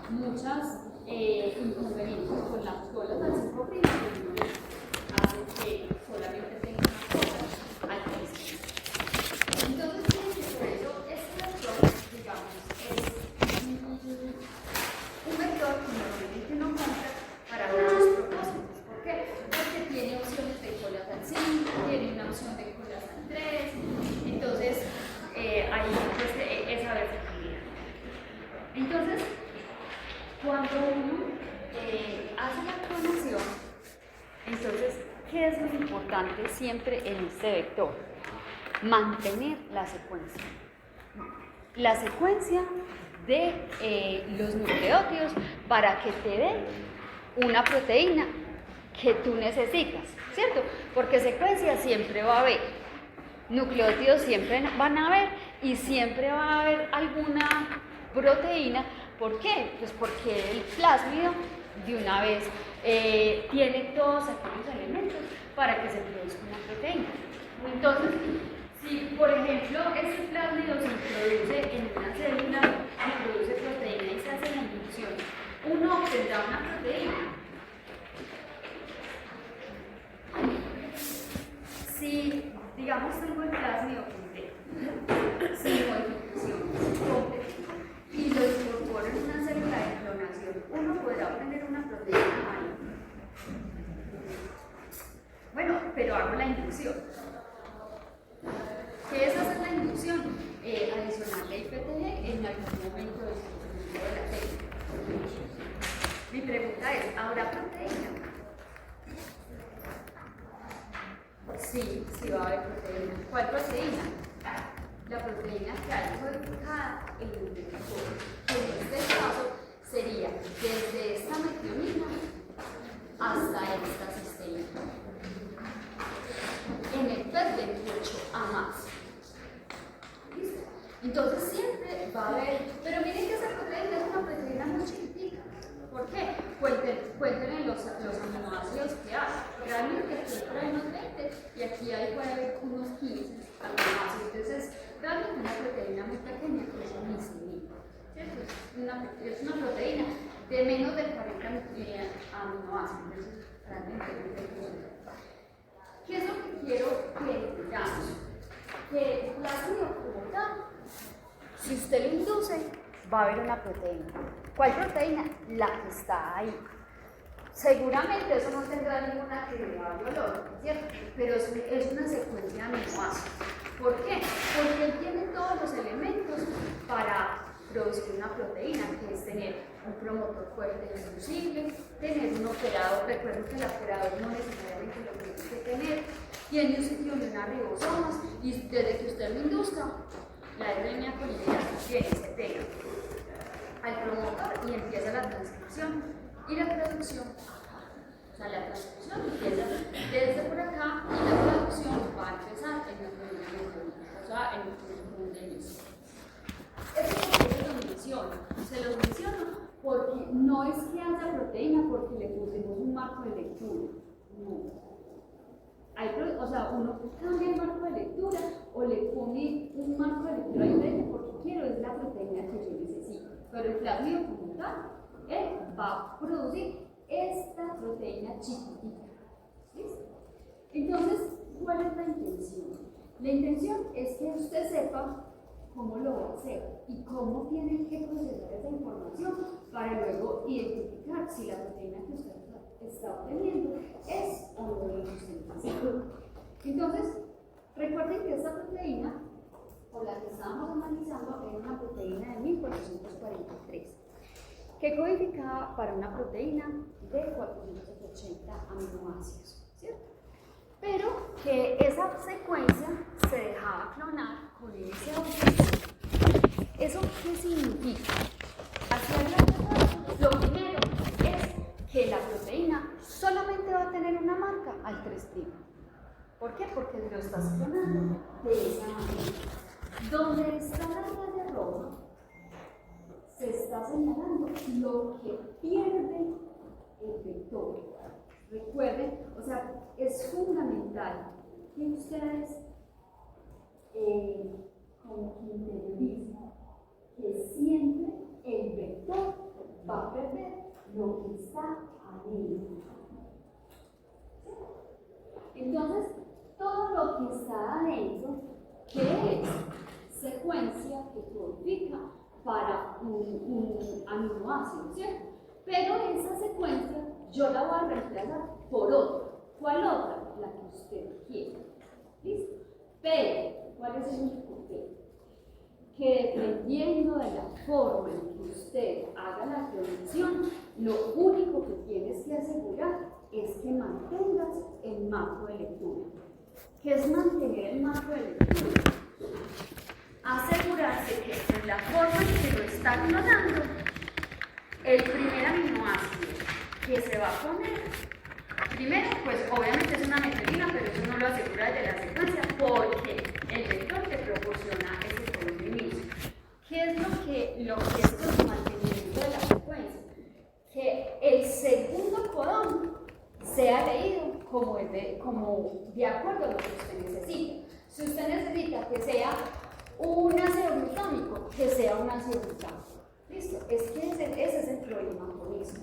muchas inconvenientes con las colas al 5' que hace que solamente tenga una cola al 3'. Entonces, por eso este vector, digamos, es un vector que normalmente uno compra para muchos propósitos. ¿Por qué? Porque tiene opciones de colas al 5, tiene una opción de colas al 3, entonces hay pues, esa versatilidad. Entonces, cuando uno hace la clonación, entonces, ¿qué es lo importante siempre en este vector? Mantener la secuencia. La secuencia de los nucleótidos para que te den una proteína que tú necesitas, ¿cierto? Porque secuencia siempre va a haber, nucleótidos siempre van a haber y siempre va a haber alguna proteína. ¿Por qué? Pues porque el plásmido de una vez tiene todos aquellos elementos para que se produzca una proteína. Entonces, si por ejemplo ese plásmido se introduce en una célula, se produce proteína y se hace la inducción, uno obtendrá una proteína. Si, digamos, tengo el plásmido completo, sin modificación, completo, y lo incorporo en una célula de clonación, uno podrá obtener una proteína mayor. Bueno, pero hago la inducción. ¿Qué es hacer la inducción? Adicionarle IPTG en algún momento del funcionamiento de la célula. Mi pregunta es, ¿habrá proteína? Sí, sí va a haber proteína. ¿Cuál proteína? La proteína que hay codificada en el vector, que en este caso sería desde esta metionina hasta esta cisteína. En el PET 28A más. ¿Listo? Entonces siempre va a haber, pero miren que esa proteína es una proteína muy chiquitita. ¿Por qué? Cuenten en los aminoácidos que hay. Realmente aquí hay unos 20 y aquí hay puede haber unos 15 aminoácidos. Entonces, realmente una proteína muy pequeña que es un insulina. Es una proteína de menos de 40 aminoácidos. Entonces, realmente muy pequeña. ¿Qué es lo que quiero que veamos? Que el plásmido como tal, si usted lo induce, va a haber una proteína. ¿Cuál proteína? La que está ahí. Seguramente eso no tendrá ninguna actividad biológica, ¿cierto? Pero es una secuencia de aminoácidos. ¿Por qué? Porque él tiene todos los elementos para producir una proteína, que es tener un promotor fuerte e inducible, tener un operador. Recuerden que el operador no necesariamente lo tiene que tener, tiene un sitio de unas ribosomas y desde que usted lo induzca, la RNA polimera tiene se pega al promotor y empieza la transcripción y la producción. O sea, la transcripción empieza desde por acá y la producción va a empezar en el momento, o sea, en el punto de inicio. Esto se lo menciono porque no es que haya proteína porque le pusimos un marco de lectura. No. O sea, uno cambia el marco de lectura o le pone un marco de lectura diferente porque quiero es la proteína que yo necesito. Pero el plásmido como tal, él va a producir esta proteína chiquitita. ¿Listo? Entonces, ¿cuál es la intención? La intención es que usted sepa cómo lo va a hacer y cómo tiene que procesar esa información para luego identificar si la proteína que usted está obteniendo es o no lo que usted necesita. Entonces, recuerden que esta proteína, o la que estábamos analizando, era una proteína de 1443, que codificaba para una proteína de 480 aminoácidos, ¿cierto? Pero que esa secuencia se dejaba clonar con ese objetivo. ¿Eso qué significa? Hacia el lo primero es que la proteína solamente va a tener una marca al 3'. ¿Por qué? Porque lo estás clonando de esa manera. Donde está la raya roja, se está señalando lo que pierde el vector. Recuerden, o sea, es fundamental que ustedes como que interioricen que siempre el vector va un aminoácido, ¿cierto? Pero esa secuencia yo la voy a reemplazar por otra. ¿Cuál otra? La que usted quiera. ¿Listo? Pero, ¿cuál es el único pero? Que dependiendo de la forma en que usted haga la clonación, lo único que tienes que asegurar es que mantengas el marco de lectura. ¿Qué es mantener el marco de lectura? Asegurarse que en la forma en que lo está clonando, el primer aminoácido que se va a poner, primero, pues obviamente es una metionina, pero eso no lo asegura desde la secuencia porque el vector te proporciona ese código de inicio. ¿Qué es lo que esto es mantenimiento de la secuencia? Que el segundo codón sea leído como de acuerdo a lo que usted necesita. Si usted necesita que sea un ácido glutámico, que sea un ácido glutámico. ¿Listo? Ese es el problema con eso.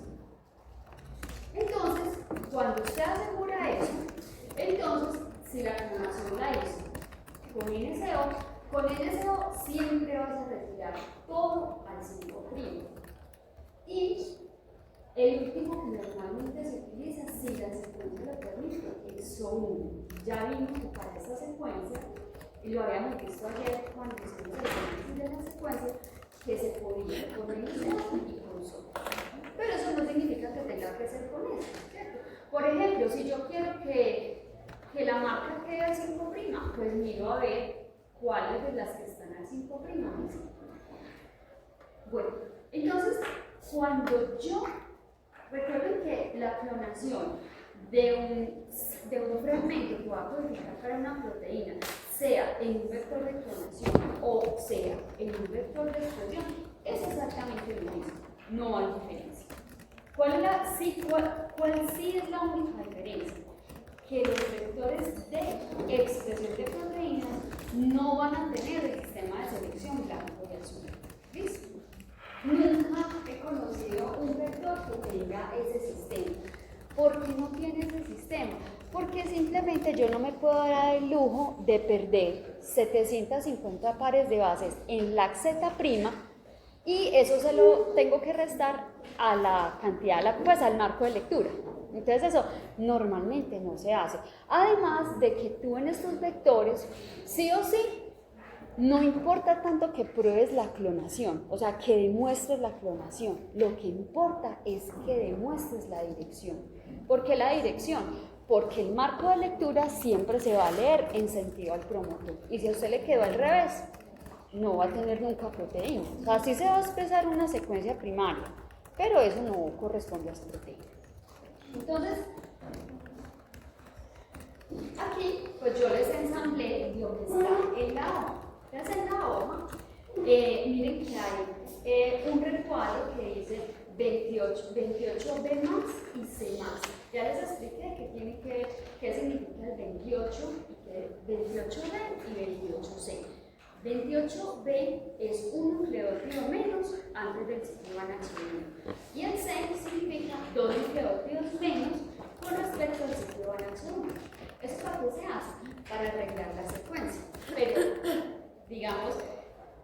Entonces, cuando usted asegura eso, entonces, si la clonación la hizo con NSO siempre vas a retirar todo al 5'. Y el último que normalmente se utiliza, si la secuencia lo permite, es SO1. Ya vimos que para esta secuencia, y lo habíamos visto ayer cuando hicimos el análisis de la secuencia, que se podía poner NSO y con SO. Pero eso no significa que tenga que ser con eso, ¿cierto? Por ejemplo, si yo quiero que la marca quede al 5', pues miro a ver cuáles de las que están al 5'. Bueno, entonces, cuando recuerden que la clonación de un fragmento que va a codificar para una proteína, sea en un vector de clonación o sea en un vector de expresión, es exactamente lo mismo, no hay diferencia. ¿Cuál sí es la única diferencia? Que los vectores de expresión de proteínas no van a tener el sistema de selección blanco y azul. ¿Listo? Nunca he conocido un vector que tenga ese sistema. ¿Por qué no tiene ese sistema? Porque simplemente yo no me puedo dar el lujo de perder 750 pares de bases en la Z' y eso se lo tengo que restar a la cantidad, pues al marco de lectura. Entonces eso normalmente no se hace. Además de que tú en estos vectores, sí o sí, no importa tanto que pruebes la clonación, o sea, que demuestres la clonación. Lo que importa es que demuestres la dirección. ¿Por qué la dirección? Porque el marco de lectura siempre se va a leer en sentido al promotor. Y si a usted le quedó al revés, no va a tener nunca proteína. O sea, sí se va a expresar una secuencia primaria, pero eso no corresponde a su proteína. Entonces, aquí, pues yo les ensamblé lo que está en la hoja. Entonces, en la hoja, miren que hay un recuadro que dice 28B más y C más. Ya les expliqué qué significa el 28 y 28B y 28C. 28B es un nucleótido menos antes del ciclo NH1 y el C significa 2 nucleótidos menos con respecto al ciclo NH1. ¿Eso para qué se hace? Para arreglar la secuencia, pero digamos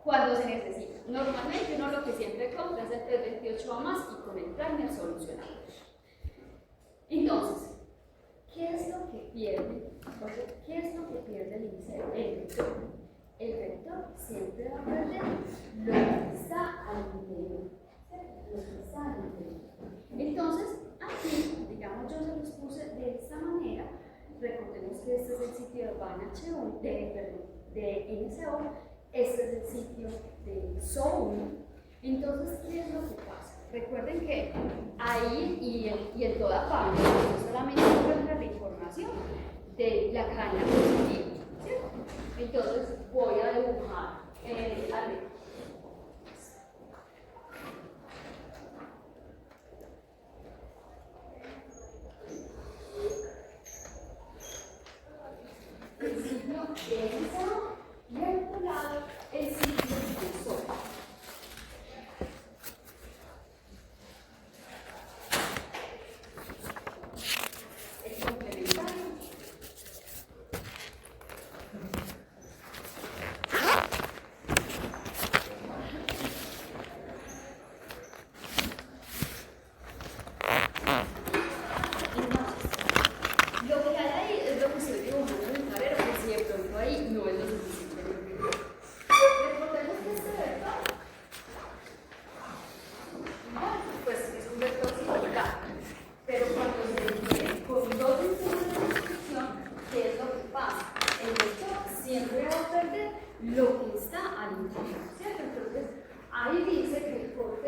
cuando se necesita. Normalmente uno lo que siempre compra es el 328A más y con el primer solucionado. Entonces, ¿qué es lo que pierde? ¿Qué es lo que pierde el vector? El vector siempre va a perder lo que está al interior. Lo que está al interior. Entonces, aquí, digamos, yo se los puse de esta manera. Recordemos que este es el sitio de NH1, de NSO, este es el sitio de SO1. Entonces, ¿qué es lo que pasa? Recuerden que ahí y en toda parte no solamente encuentra la información de la cadena positiva, ¿cierto? Entonces voy a dibujar arriba. El sitio de NSO y al otro lado el sitio de SO.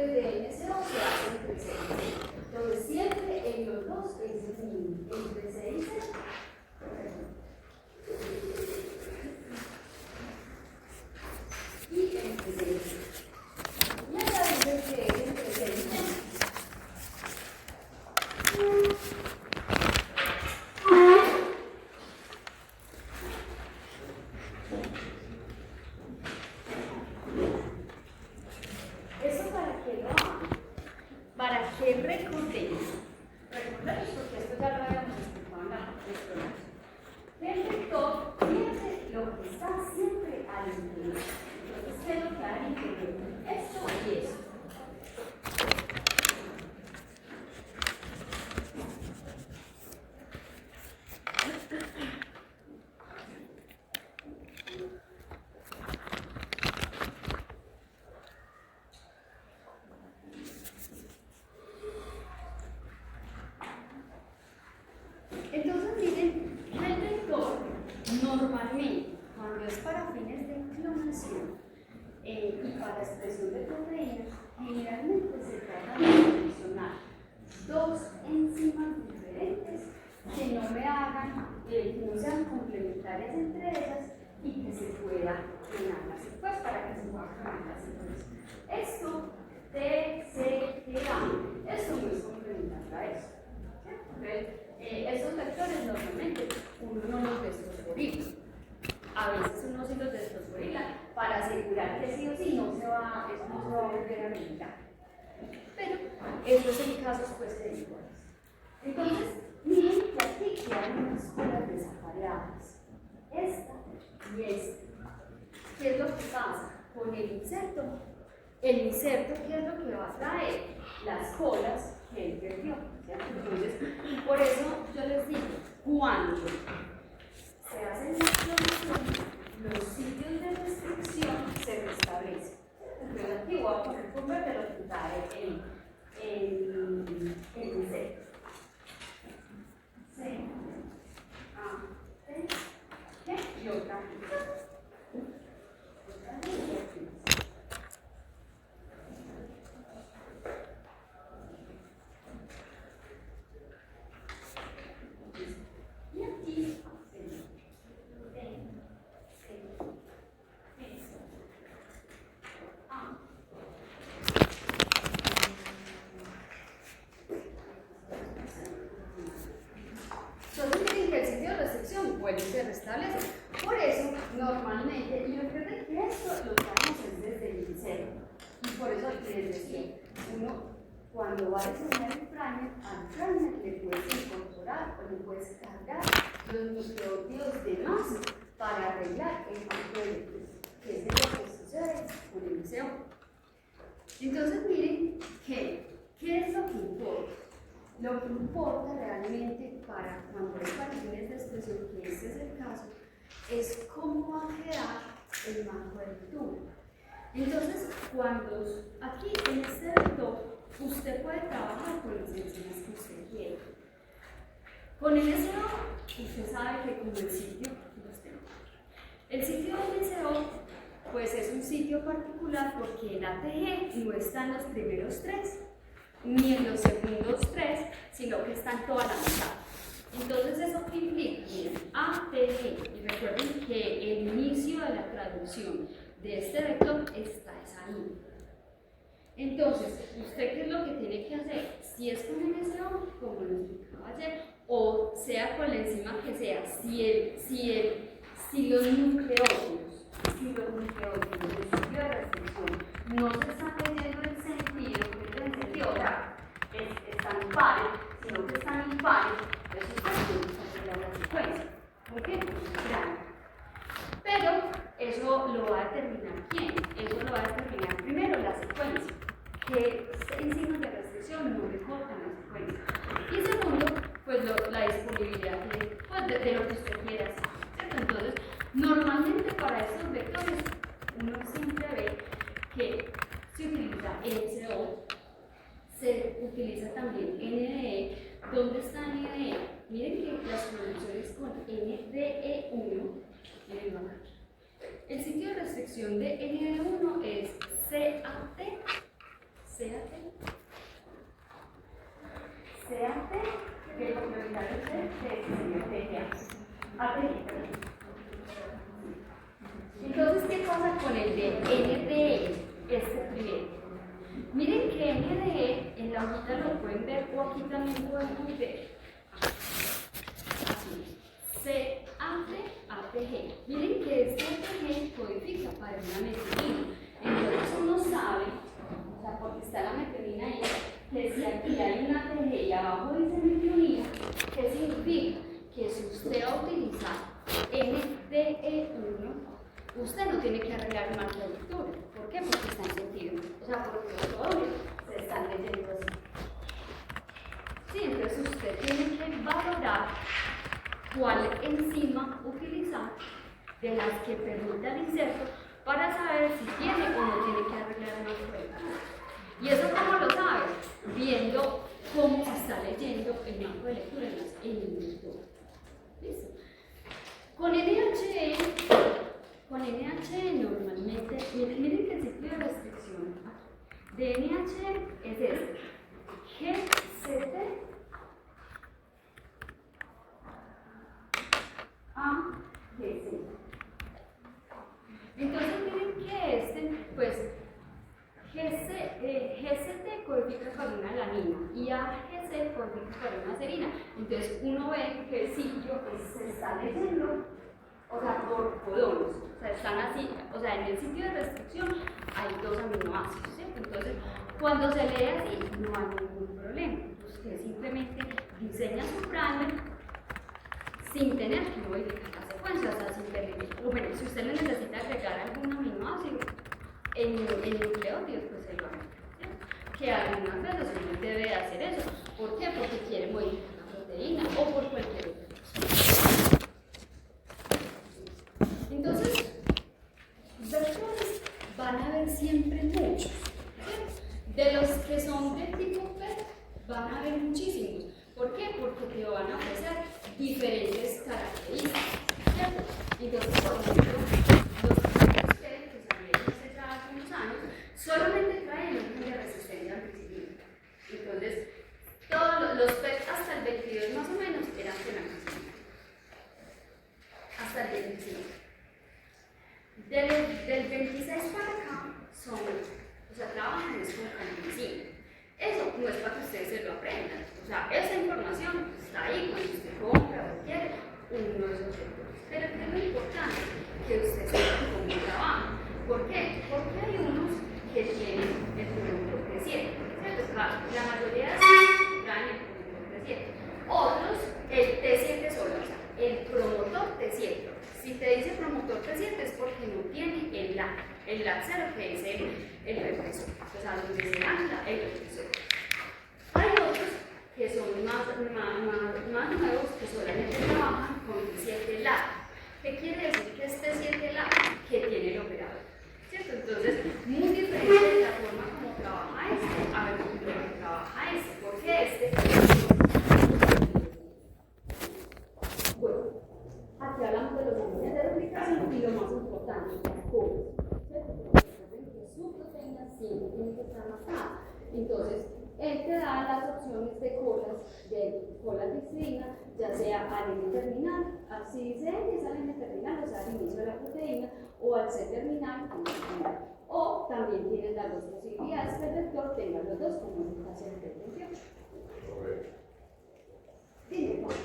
vectores de NSO se hacen entre C y C. Entonces siempre en los dos es el mínimo, entre C y C. Y entre C y C. Y acá dice que es entre C y C. ¿Eso para qué lo hago? Para que recordemos porque esto ya lo habíamos explicado en la lectura. El vector pierde lo que está siempre al interior. Entonces, ¿qué es lo que hay al interior? Esto y esto. Entonces, miren, el vector normalmente, cuando es para fines de clonación y para expresión de proteínas, generalmente se trata de seleccionar dos enzimas diferentes que no me hagan, que no sean complementarias entre ellas y que se pueda clonarlas después para que se pueda clonarlas después. Esto, TCGA, esto no es complementario a esto. Entonces, esos vectores normalmente uno no los desfosforila. A veces uno sí los desfosforila para asegurar que sí o sí eso no se va a volver a replicar. Pero estos son casos pues técnicos. Entonces, miren que aquí quedan unas colas desapareadas. Esta y esta. ¿Qué es lo que pasa con el inserto? El inserto, ¿qué es lo que va a traer? Las colas que él perdió, ¿cierto? Entonces, por eso yo les digo, cuando se hacen las clonaciones, los sitios de restricción se restablecen. Entonces, aquí voy a poner por verde lo que trae el inserto. C, A, T, G y otra. Vuelve y se restablece. Por eso, normalmente, y recuerden que esto lo traemos desde el inserto. Y por eso les decía, uno cuando va a diseñar el primer, al primer le puedes incorporar o le puedes cargar los microópticos de más para arreglar el tipo de luz, que es lo que sucede con el liceo. Entonces, miren ¿qué es lo que importa? Lo que importa realmente para cuando hay patrones de expresión, que este es el caso, es cómo va a quedar el marco de lectura. Entonces, cuando aquí en este vector, usted puede trabajar con las enzimas que usted quiera. Con el NSO, usted sabe que como el sitio, el sitio del NSO, pues es un sitio particular porque el ATG no está en los primeros tres, ni en los segundos tres, sino que está en toda la mitad. Entonces, ¿eso qué implica? Miren, ATG, y recuerden que el inicio de la traducción de este vector está ahí. Entonces, ¿usted qué es lo que tiene que hacer? Si es con NSO, como lo explicaba ayer, o sea con la enzima que sea, si los nucleótidos del sitio de restricción no se están leyendo en sentido, o sea, están pares, sino que están impares, eso es la secuencia. ¿Por qué? Grande. Pero eso lo va a determinar ¿quién? Eso lo va a determinar primero la secuencia, que enzimas de restricción no recortan la secuencia. Y segundo, pues la disponibilidad de lo que usted quiera hacer, ¿cierto? Entonces, normalmente para estos vectores, uno siempre ve que se utiliza NSO, se utiliza también NDE. ¿Dónde está NDE? Miren que las conexiones con NDE1, miren acá. El sitio de restricción de NDE1 es CAT, Séate que lo prioritario es entonces, ¿qué pasa con el de NDE? Este primero. Miren que NDE en la hojita lo pueden ver o aquí también podemos ver. Así. CAPG. Miren que este APG codifica para una metionina. Entonces uno sabe, o sea, porque está la metionina ahí, que si aquí hay una APG y abajo dice metionina, ¿qué significa? Que si usted va a utilizar NDE1, usted no tiene que arreglar una lectura. ¿Por qué? Porque está en sentido. O sea, porque los dobles se están leyendo así. Sí, entonces usted tiene que valorar cuál enzima utilizar de las que permita el inserto para saber si tiene o no tiene que arreglar una lectura. ¿Y eso cómo lo sabe? Viendo cómo se está leyendo el marco de lectura en el lector. ¿Listo? Con NHE normalmente, miren que el ciclo de restricción de NHE es este: GCT a GC. Entonces miren que pues GCT codifica para una alanina y AGC codifica para una serina. Entonces uno ve que el sitio se está leyendo, o sea, por codones, o sea, están así, o sea, en el sitio de restricción hay 2 aminoácidos, ¿cierto? Entonces, cuando se lee así, no hay ningún problema. Usted simplemente diseña su primer sin tener que modificar la secuencia, o sea, sin perder. Bueno, si usted le necesita agregar algún aminoácido en nucleótidos, pues se lo hace, ¿cierto? Que algunas veces uno debe hacer eso. ¿Por qué? Porque quiere modificar la proteína o por cualquier otra cosa. Entonces, vectores van a haber siempre muchos. De los que son de tipo P, van a haber muchísimos. ¿Por qué? Porque te van a ofrecer diferentes características. ¿Cierto? Entonces, por ejemplo, los primeros P que salieron hace ya algunos años solamente traen un de resistencia al penicilina. Entonces, todos los P hasta el 22 más o menos eran penicilina. Hasta el 25. Del 26 para acá son, o sea, trabajan con campesina. Eso no es para que ustedes se lo aprendan. O sea, esa información está ahí cuando usted compra o quiere uno de esos sectores. Pero es muy importante que usted sepa cómo trabaja. ¿Por qué? Porque hay unos que tienen el promotor T7, ¿cierto? La mayoría de ellos traen el promotor T7. Otros, el T7 solo, o sea, el promotor T7. Si te dice promotor T7 es porque no tiene el LAT0, que es el represor, o sea, donde se ancla el represor. Hay otros que son más nuevos que solamente trabajan con T7 LAT. ¿Qué quiere decir que es T7 LAT? Que tiene el operador, ¿cierto? Entonces, muy diferente de la forma como trabaja este a ver cómo trabaja este. ¿Por qué este? Bueno. Aquí hablamos de los líneas de replicación y lo más importante, las colas. Su proteína siempre tiene que estar marcada. Entonces, él te da las opciones de colas de histidina, ya sea al N terminal, así dice él, es al N terminal, o sea, al inicio de la proteína, o al C terminal, o también tienes las dos posibilidades que el vector tenga los dos, como en el caso del T28. Dime, Juan.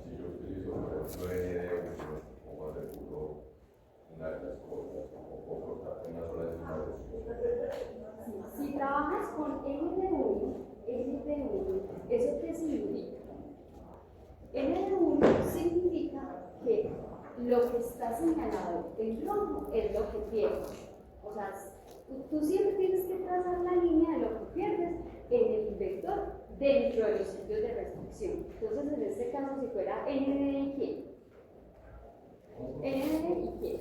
Si yo utilizo, por ejemplo, ND como aseguro una de las cosas, o cortar una sola enzima. Si trabajas con ND1, ¿eso qué significa? ND1 significa que lo que está señalado en rojo es lo que pierdes. O sea, tú siempre tienes que trazar la línea de lo que pierdes en el vector dentro de los sitios de restricción. Entonces, en este caso, si fuera ND y quién. ND y quién.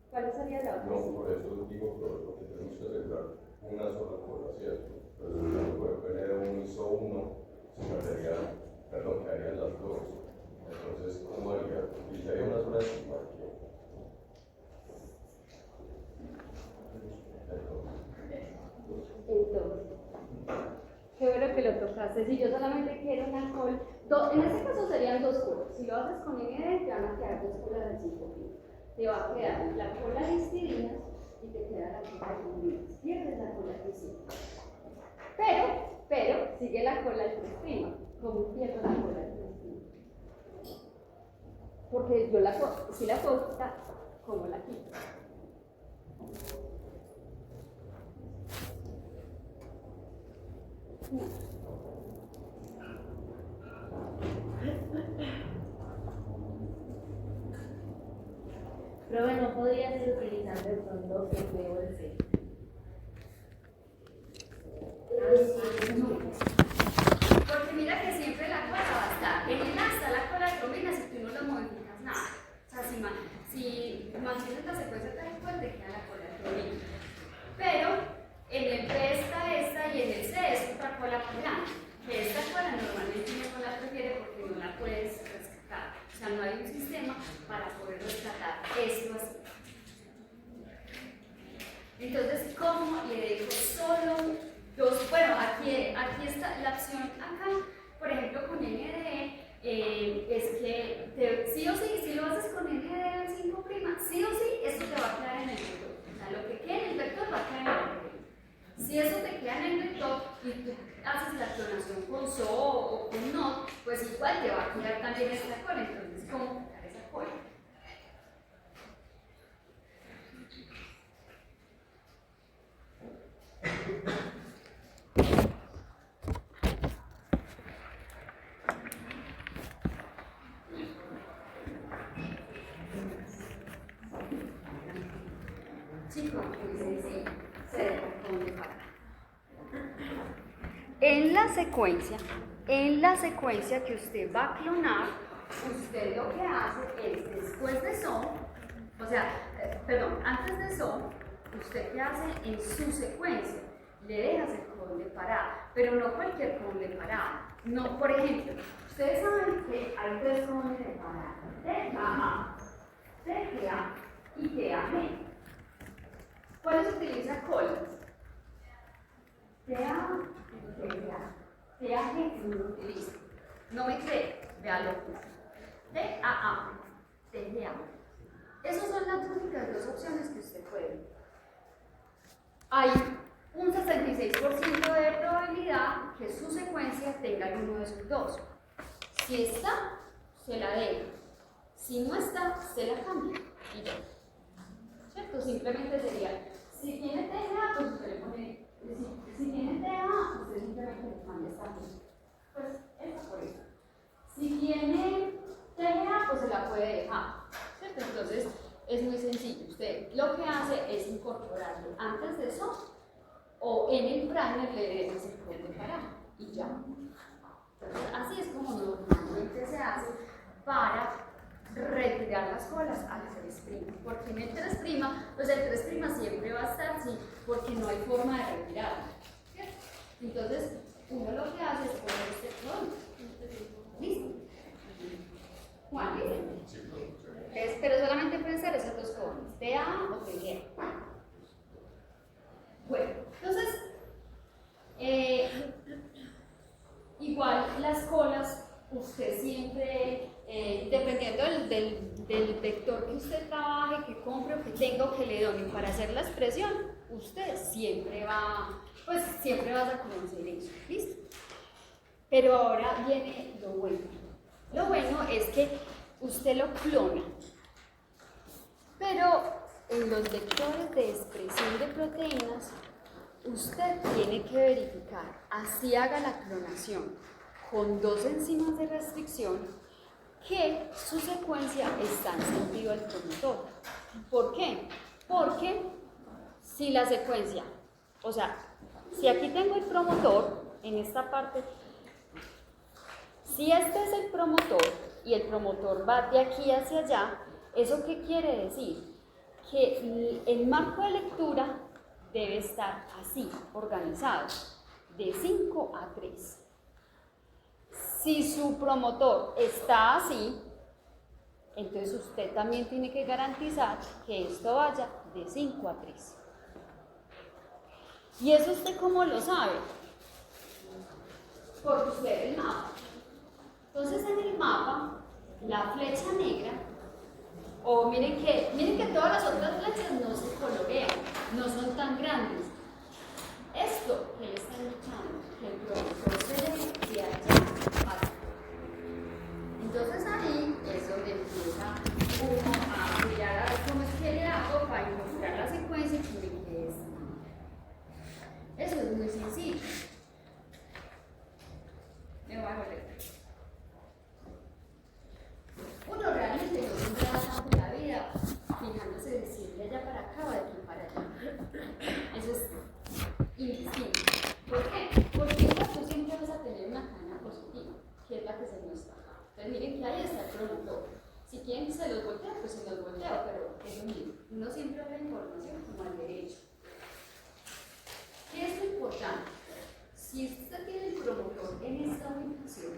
¿Cuál sería la otra? No, por eso digo, porque tenemos que asegurar una sola cosa, ¿cierto? Entonces, por ejemplo, ND1 hizo uno, se perdería, perdón, quedarían las dos. Entonces, ¿cómo haría? Utilizaría una sola enzima. pero que lo tocaste. Si yo solamente quiero un alcohol, en este caso serían dos colas. Si lo haces con ND, te van a quedar dos colas de 5 kilos. Te va a quedar la cola de histirinas y te queda la cola de histirinas. Pierdes la cola de histirinas. Pero, sigue la cola del 3'. ¿Cómo pierdo la cola del 3'? Porque yo si la puedo quitar, ¿cómo la quito? No. Pero bueno, podría ser utilizando de pronto el B o el C. Porque mira que siempre la cola va a estar. En el A está la cola de trombina si tú no lo modificas nada. O sea, si mantienes la secuencia tal cual, te queda la cola de trombina. Pero en el B está esta y en el C es otra cola más grande. Que esta cola normalmente uno no la prefiere porque no la puedes rescatar. O sea, no hay un sistema para poder rescatar esto así. Entonces, ¿cómo le dejo solo dos? Bueno, aquí está la opción acá, por ejemplo, con ND, es que sí o sí, si lo haces con ND en 5', sí o sí, eso te va a quedar en el vector. O sea, lo que queda en el vector va a quedar en el vector. Si eso te queda en el vector y tú haces la clonación con SO o con NOT, pues igual te va a quedar también esta cola. Entonces, ¿cómo quitar esa cola? Chicos, pues sí, se responde para acá. En la secuencia que usted va a clonar, usted lo que hace es, después de SO, o sea, antes de SO, usted qué hace en su secuencia, le dejas el codon de parada, pero no cualquier codon de parada. No, por ejemplo, ustedes saben que hay 3 codones de parada, TKA, TGA y TAG. ¿Cuáles utiliza colas? TAG no lo utiliza. No me cree, véalo. TAA, TGA. Esas son las únicas dos opciones que usted puede. Hay un 66% de probabilidad que su secuencia tenga alguno de esos dos. Si está, se la deja. Si no está, se la cambia. Y ya. ¿Cierto? Simplemente sería, si tiene TGA, pues usted le pone, si tiene TGA, usted simplemente le cambia esta cosa. Pues esta por esta. Si tiene TGA, pues se la puede dejar. ¿Cierto? Entonces, es muy sencillo. Usted lo que hace es incorporarlo antes de eso, o en el primer le dejas el codon de parada. Y ya. Entonces, así es como normalmente se hace para retirar las colas al 3', porque en el 3', pues el 3' siempre va a estar así, porque no hay forma de retirarlo, ¿cierto? Entonces, uno lo que hace es poner este codon. ¿Listo? Juan, ¿listo? Pero solamente pueden ser esos dos codones, TA o TGA. Bueno, entonces, igual las colas, usted siempre, dependiendo del vector que usted trabaje, que compre o que tenga o que le donen para hacer la expresión, usted siempre va a conocer eso, ¿listo? Pero ahora viene lo bueno. Lo bueno es que usted lo clona, pero en los vectores de expresión de proteínas, usted tiene que verificar, así haga la clonación con 2 enzimas de restricción, que su secuencia está en sentido del promotor. ¿Por qué? Porque si la secuencia, o sea, si aquí tengo el promotor, en esta parte, si este es el promotor y el promotor va de aquí hacia allá, ¿eso qué quiere decir? Que el marco de lectura debe estar así, organizado, de 5 a 3. Si su promotor está así, entonces usted también tiene que garantizar que esto vaya de 5 a 3. ¿Y eso usted cómo lo sabe? porque usted ve el mapa. Entonces en el mapa, la flecha negra, o miren que todas las otras flechas no se colorean, no son tan grandes. Esto que él está indicando, que el productor se ve de allá para acá. Entonces ahí es donde empieza uno a mirar a ver cómo es que le hago para encontrar la secuencia que me quede esta manera. Eso es muy sencillo. Me voy a volver. Uno realmente no tendrá tanto la vida fijándose de si es de allá para acá o de aquí para allá. Eso es indistinto. ¿Por qué? Porque tú siempre vas a tener una cadena positiva, que es la que se muestra acá. Entonces miren que ahí está el promotor. Si quieren se los volteo, pues se los volteo, pero es lo mismo. Uno siempre ve la información como al derecho. ¿Qué es lo importante? Si usted tiene el promotor en esta ubicación,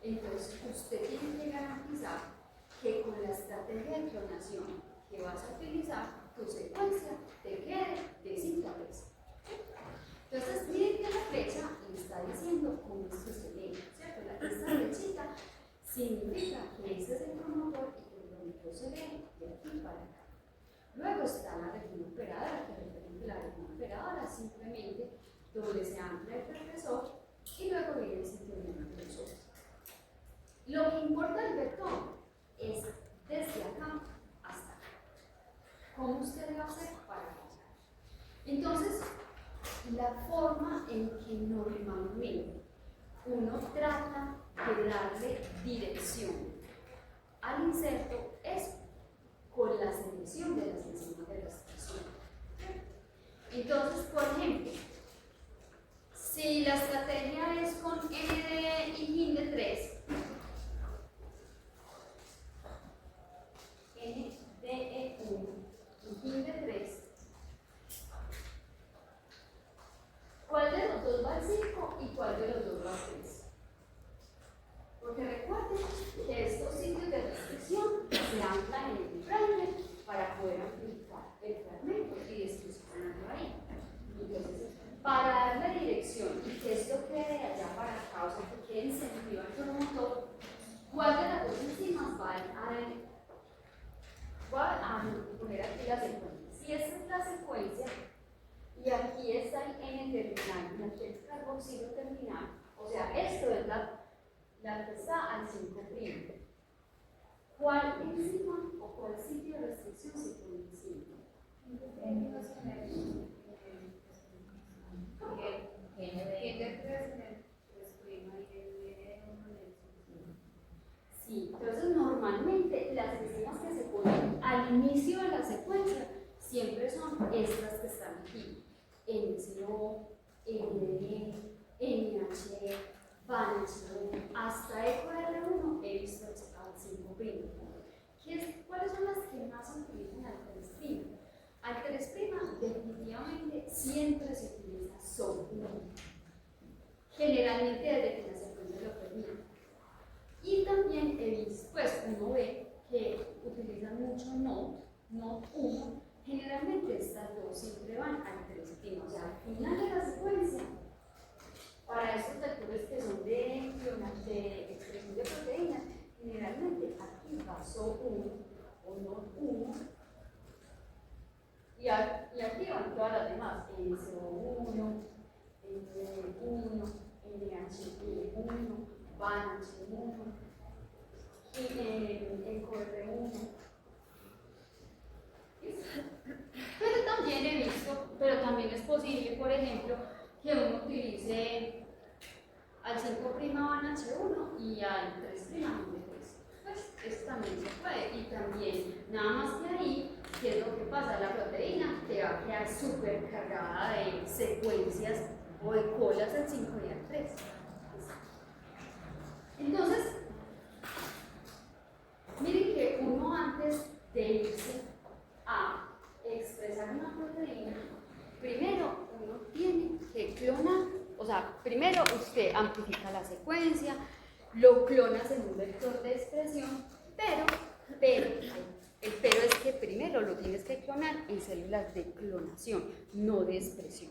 entonces usted tiene que garantizar que con la estrategia de clonación que vas a utilizar, tu secuencia te quede de 5 a 3. Entonces, miren que la flecha le está diciendo cómo es que se lee, ¿cierto? Esta flechita significa que ese es el promotor y que el promotor se lee de aquí para acá. Luego está la región operadora, que refiere que la región operadora simplemente donde se ancla el transgresor y luego viene el sitio de los otros. Lo que importa del vector es desde acá hasta acá. ¿Cómo usted le va a hacer para pasar? Entonces, la forma en que normalmente uno trata de darle dirección al inserto es con la selección de las enzimas de restricción. Entonces, por ejemplo, si la estrategia es con N de IGIN de 3, NDE1, IGIN de 3, ¿cuál de los dos va al 5 y cuál de los dos va al 3? Porque recuerden que estos sitios de restricción se anclan en el fragment para poder amplificar el fragmento y descripcionarlo ahí. Entonces, para darle dirección y que esto quede de allá para acá, o sea, que quede encendido al promotor, ¿cuál de las dos enzimas va a poner aquí la secuencia? Si esta es la secuencia, y aquí está el N terminal, y aquí el carboxilo terminal, o sea, esto es la que está al 5'. ¿Cuál enzima o cuál sitio de restricción se pone encima? Sí, entonces normalmente las enzimas que se ponen al inicio de la secuencia siempre son estas que están aquí. NCO, ND, NH, VANH1, hasta EcoR1 he visto al 5'. ¿Cuáles son las que más se utilizan al 3'? Al 3' definitivamente siempre se utiliza solo uno. Generalmente desde que la secuencia lo permite. Y también he visto, pues uno ve que utilizan mucho NOT 1. Generalmente estas dos siempre van al 3', o sea, al final de la secuencia, para estos vectores que son de expresión de proteínas, generalmente aquí va SO1 o NOT 1, y aquí van todas las demás, NCO1, N1, NH1, VANH1, y EcoR1. Pero también es posible, por ejemplo, que uno utilice al 5' VANH1 y al 3' ND3. Pues esto también se puede. Y también, nada más que ahí, ¿qué es lo que pasa? La proteína te va a quedar súper cargada de secuencias o de colas al 5 y al 3. Entonces, miren que uno antes de irse a expresar una proteína, primero uno tiene que clonar, o sea, primero usted amplifica la secuencia, lo clonas en un vector de expresión, pero el pero es que primero lo tienes que clonar en células de clonación, no de expresión.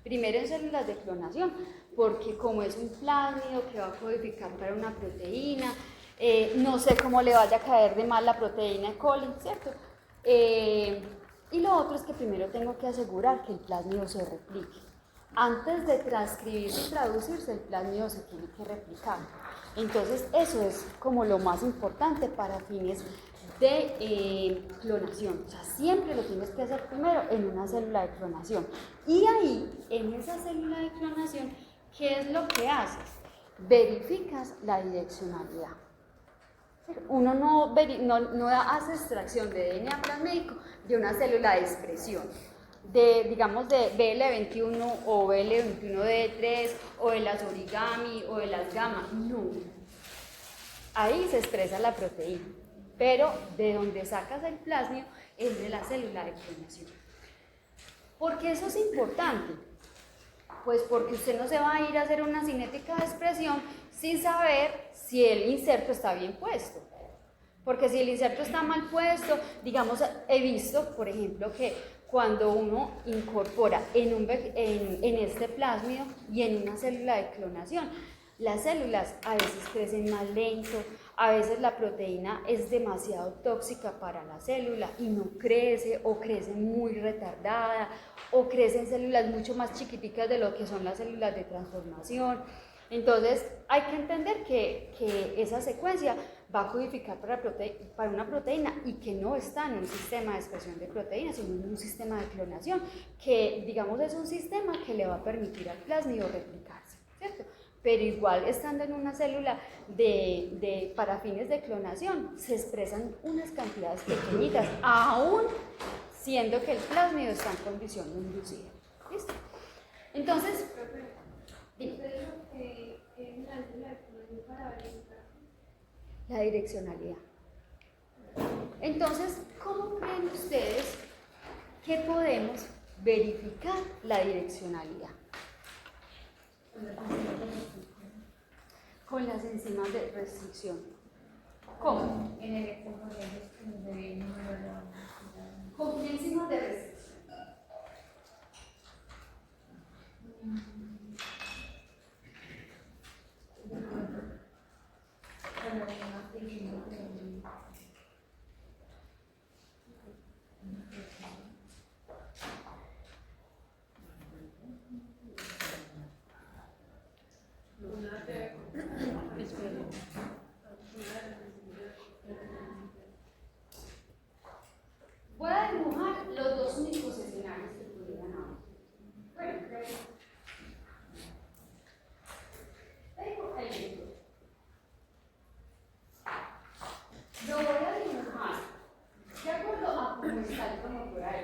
Primero en células de clonación, porque como es un plásmido que va a codificar para una proteína, no sé cómo le vaya a caer de mal la proteína E. coli, ¿cierto? Y lo otro es que primero tengo que asegurar que el plásmido se replique. Antes de transcribirse y traducirse, el plásmido se tiene que replicar. Entonces, eso es como lo más importante para fines de clonación. O sea, siempre lo tienes que hacer primero en una célula de clonación. Y ahí, en esa célula de clonación, ¿qué es lo que haces? Verificas la direccionalidad. Uno no hace extracción de DNA plasmídico de una célula de expresión, digamos de BL21 o BL21D3 o de las origami o de las gamma, no. Ahí se expresa la proteína, pero de donde sacas el plasmio es de la célula de clonación. ¿Por qué eso es importante? Pues porque usted no se va a ir a hacer una cinética de expresión sin saber si el inserto está bien puesto. Porque si el inserto está mal puesto, digamos, he visto, por ejemplo, que cuando uno incorpora en este plásmido y en una célula de clonación, las células a veces crecen más lento, a veces la proteína es demasiado tóxica para la célula y no crece, o crece muy retardada, o crecen células mucho más chiquiticas de lo que son las células de transformación. Entonces hay que entender que esa secuencia va a codificar para una proteína y que no está en un sistema de expresión de proteínas, sino en un sistema de clonación, que digamos es un sistema que le va a permitir al plásmido replicarse, ¿cierto? Pero igual estando en una célula para fines de clonación, se expresan unas cantidades pequeñitas, aún siendo que el plásmido está en condición de inducida. ¿Listo? Entonces, la direccionalidad. Entonces, ¿cómo creen ustedes que podemos verificar la direccionalidad? Con las enzimas de restricción. ¿Cómo? En el ejemplo de número ¿Con qué enzimas de restricción? Voy a dibujar los dos únicos escenarios que pudieran haber. Bueno, tengo el ejemplo. Lo voy a dibujar de acuerdo a cómo está el tono por ahí.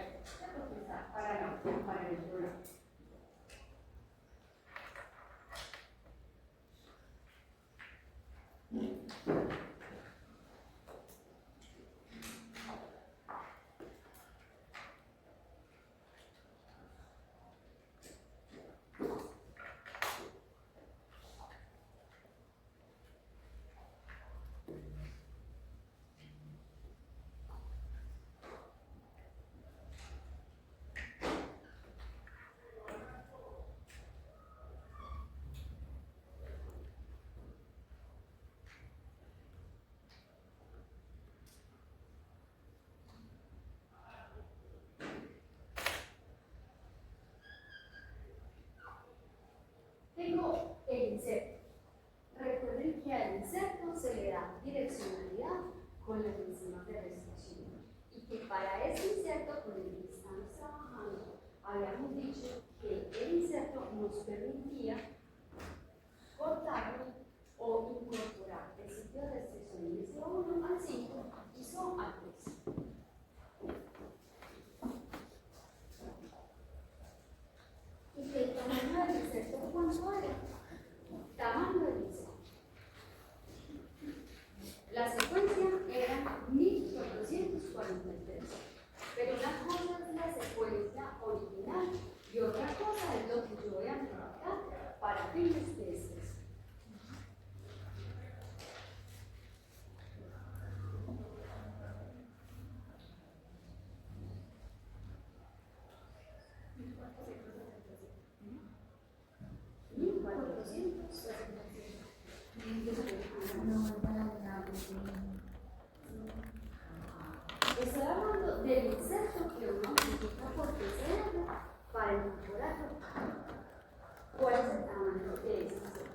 Porque está para el otro lado. Tengo el inserto. Recuerden que al inserto se le da direccionalidad con las enzimas de restricción. Y que para ese inserto con el que estamos trabajando, habíamos dicho que el inserto nos permitía cortar o incorporar el sitio de restricción de ISO1 al 5 y ISO al 3. Y que el tamaño del inserto, ¿cuánto era? Tamaño del inserto. La secuencia era 1443. Pero una cosa es la secuencia original y otra cosa es lo que yo voy a modificar Estoy hablando del inserto que uno utiliza por PCR para incorporarlo. ¿Cuál es el tamaño de ese inserto?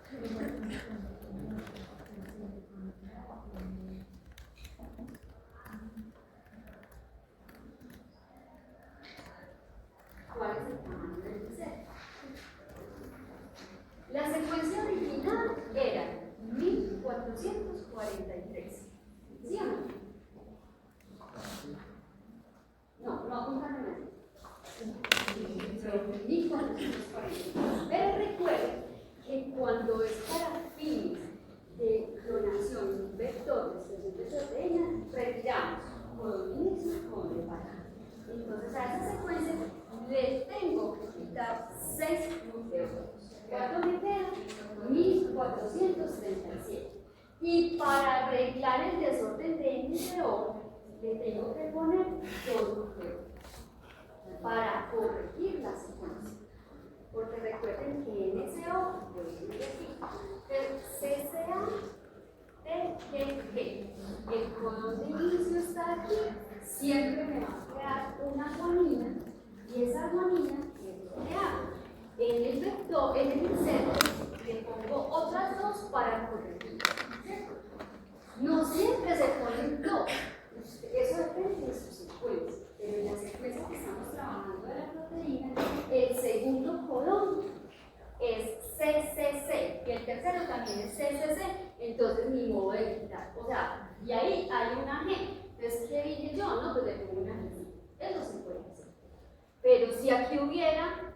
¿Cuál es el tamaño del inserto? La secuencia original era 1443. ¿Sí o no? No apuntaron ahí. 1443. Pero recuerden que cuando es para fines de clonación de un vector de expresión de proteína, retiramos codominismo con reparar. Entonces a esa secuencia le tengo que quitar 6 nucleótidos. ¿Cuánto me queda? 1437. Y para arreglar el desorden de NCO, le tengo que poner 2 nucleótidos para corregir la secuencia. Porque recuerden que NCO, voy a decir aquí, el CCA, TGG, el codón de inicio está aquí, siempre me va a quedar una guanina, y esa guanina es lo que hago. En el vector, en el inserto, le pongo otras 2 para corregir. ¿Cierto? No siempre se ponen 2. Eso depende de su secuencia. Pero en la secuencia que estamos trabajando de la proteína, el segundo codón es CCC y el tercero también es CCC. Entonces, mi modo de quitar. O sea, y ahí hay una G. Entonces, ¿qué dije yo? No, pues le pongo una G. Eso se puede hacer. Pero si aquí hubiera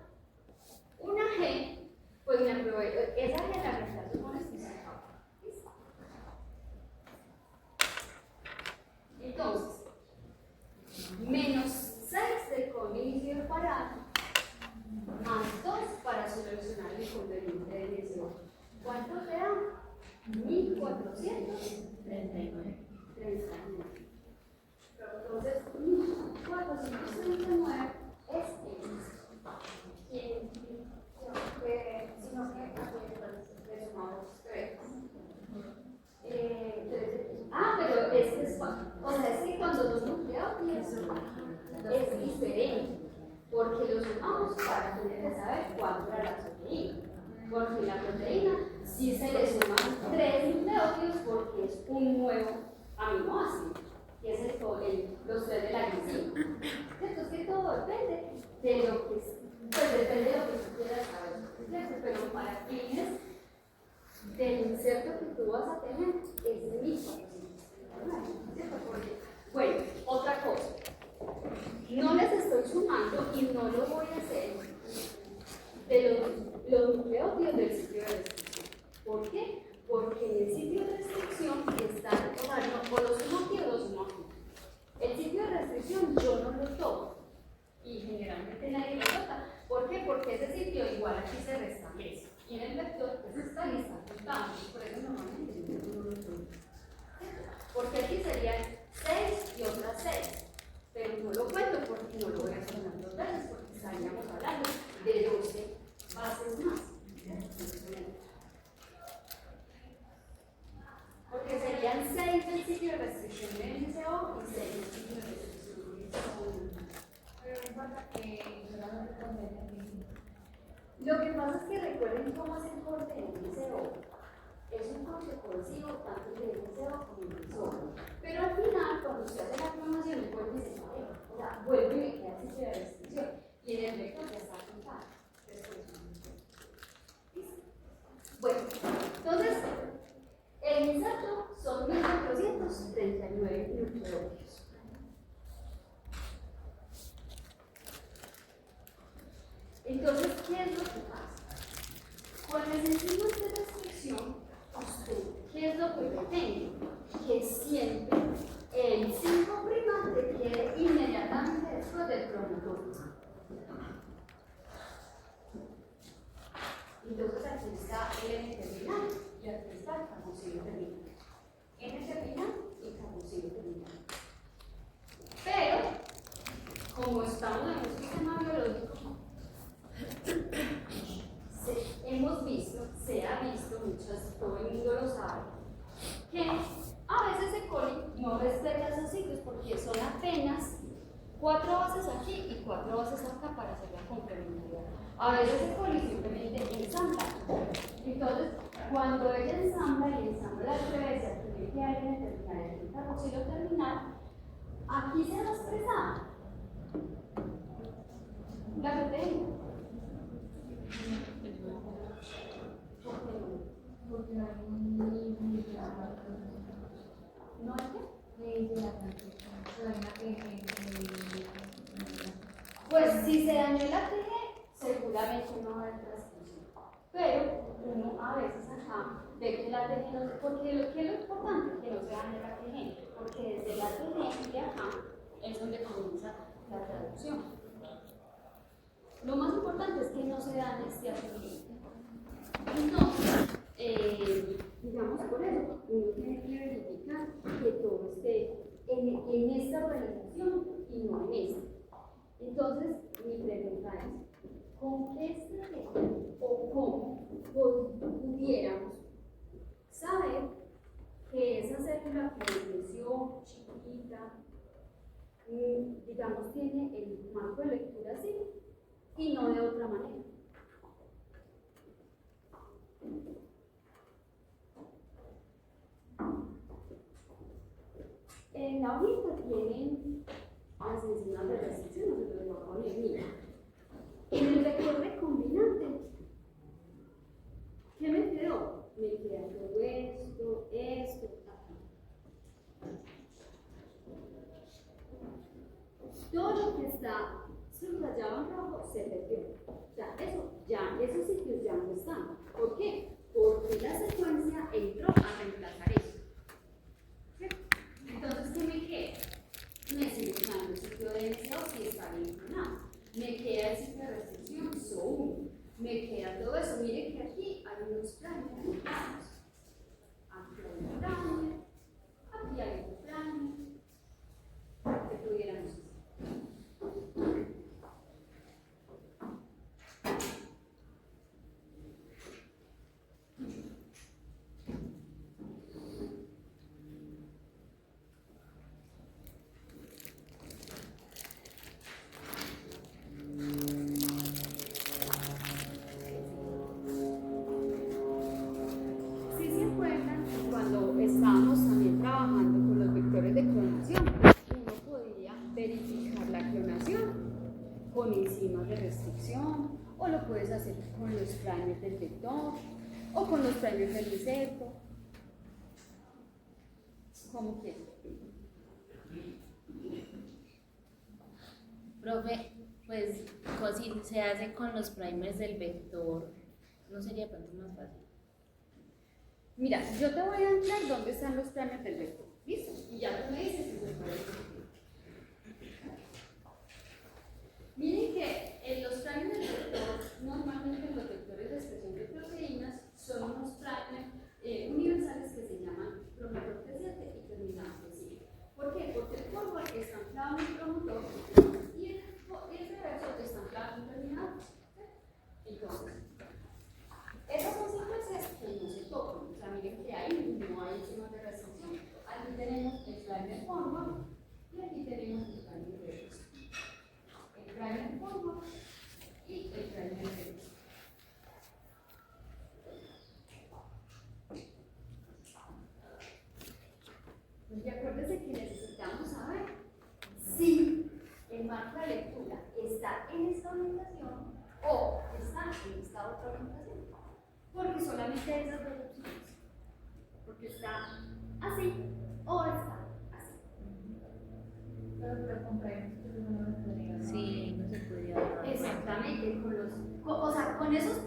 una G, pues me aprovecho. Esa G la reemplazo con este. Entonces, menos 6 del codón de inicio del parado, más 2 para solucionar el inconveniente de NCO. ¿Cuánto te da? 1439. Entonces, 1439 es sino que le sumamos 3. Pero es que es que cuando los nucleótidos es diferente, porque los sumamos para tener que saber cuánto era la proteína. Porque la proteína sí se le suman 3 nucleótidos porque es un nuevo aminoácido, que es los 3 de la glicina. Entonces, que todo depende de lo que depende de lo que tú quieras saber. Pero para fines del inserto que tú vas a tener es el mismo. Bueno, otra cosa. No les estoy sumando y no lo voy a hacer de los nucleótidos del sitio de restricción. ¿Por qué? Porque en el sitio de restricción están, o los sumo aquí o los sumo aquí. El sitio de restricción yo no lo toco y generalmente nadie lo toca. ¿Por qué? Porque ese sitio igual aquí se restablece. Y en el vector pues está y está juntando. Por eso normalmente yo no lo toco. Porque aquí serían 6 y otras 6. Pero no lo cuento porque no lo voy a sumar 2 veces, porque estaríamos hablando de 12 bases más. Porque serían 6 del sitio de restricción de NCO y 6 del sitio de restricción de NCO. Pero no importa que solamente convenga. Lo que pasa es que recuerden cómo es el corte de NCO. Es un corte cohesivo tanto de NCO como de NCO. Pero al final, cuando usted hace la clonación, el vuelve y se pareja. O sea, vuelve y le queda el sitio de restricción. Y en el vector ya está apuntado. Bueno, entonces, el inserto son 1439 nucleótidos. Entonces, ¿qué es lo que pasa? Con las enzimas de restricción, ¿qué es lo que pretende? Que siempre el 5' te quede inmediatamente después del promotor. Entonces aquí está el N terminal y aquí está el carboxilo terminal. N terminal y carboxilo terminal. Pero, como estamos en un sistema biológico, se ha visto, todo el mundo lo sabe, que a veces el coli no respeta esos ciclos porque son apenas 4 bases aquí y 4 bases acá para hacer la complementariedad. A veces el coli simplemente ensambla. Entonces, cuando ella ensambla y ensambla al revés, tiene que alguien terminar el interrupción terminal, aquí se va a expresar la proteína. Porque no hay ¿No hay qué? Pues si se dañó el ATG, seguramente no va a haber transcripción. Pero uno a veces acá ve que el ATG no se. Porque lo que es lo importante que no se dañe el ATG, porque desde el ATG de acá es donde comienza la traducción. Lo más importante es que no se dañe este ATG. Entonces, digamos por eso, uno tiene que verificar que todo esté en esta organización y no en esta. Entonces, mi pregunta es, ¿con qué estrategia o cómo pudiéramos saber que esa célula que creció chiquita, digamos, tiene el marco de lectura así y no de otra manera? En la hojita tienen las enzimas de restricción, no se lo voy a poner, mira. En el vector recombinante, ¿qué me quedó? Me queda todo esto, aquí. Todo lo que está subrayado en rojo se perdió. O sea, esos sitios ya no están. ¿Por qué? Porque la secuencia entró a reemplazar eso. Entonces, ¿qué me queda? Me sigue usando el ciclo de NCO si está bien clonado. Me queda el ciclo de restricción SO1. Me queda todo eso. Miren que aquí hay unos planes conectados. Aquí hay un plan, aquí hay otro plan. Que pudiéramos hacer. Estábamos también trabajando con los vectores de clonación. Uno podría verificar la clonación con enzimas de restricción, o lo puedes hacer con los primers del vector, o con los primers del inserto, como quieras. Profe, pues si se hace con los primers del vector, ¿no sería de pronto más fácil? Mira, yo te voy a anclar dónde están los primers del vector. ¿Listo? Y ya tú me dices si se puede. Miren que los primers del vector, normalmente los vectores de expresión de proteínas, son unos primers universales que se llaman promotor T7 y terminado T7. ¿Por qué? Porque el forward está anclado en el promotor y el reverso está anclado en el terminado. Entonces, esas son secuencias que no se tocan. O sea, miren que ahí no hay enzimas de restricción. Aquí tenemos el primer forward y aquí tenemos el primer reverso. El primer forward y el primer reverso. Y acuérdense que necesitamos saber si el marco de lectura está en esta orientación o está en esta otra orientación. Porque solamente esas dos opciones. Porque está así o está así. Pero con primers sí, no se podría dar. Exactamente, con esos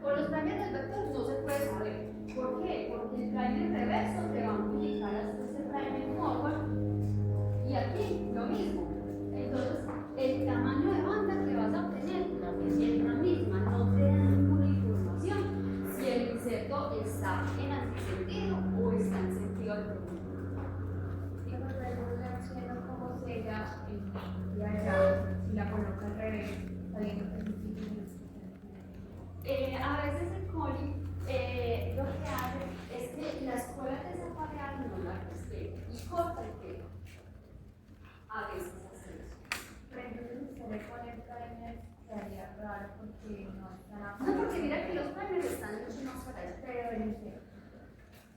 con los primers del vector no se puede saber. ¿Por qué? Porque el primer reverso te va a multiplicar hasta ese primer forward y aquí lo mismo. Entonces, el tamaño de banda que vas a obtener es la misma, no te da ninguna información si el inserto está en antisentido o está en sentido al producto. ¿Cómo será y allá si la coloca al revés, sabiendo que es un A veces el coli lo que hace es que las colas de esa variable a veces hacer eso. Pero entonces usted le pone primers, sería raro porque no están No, porque mira que los primers están mucho más para allá. pero el inserto.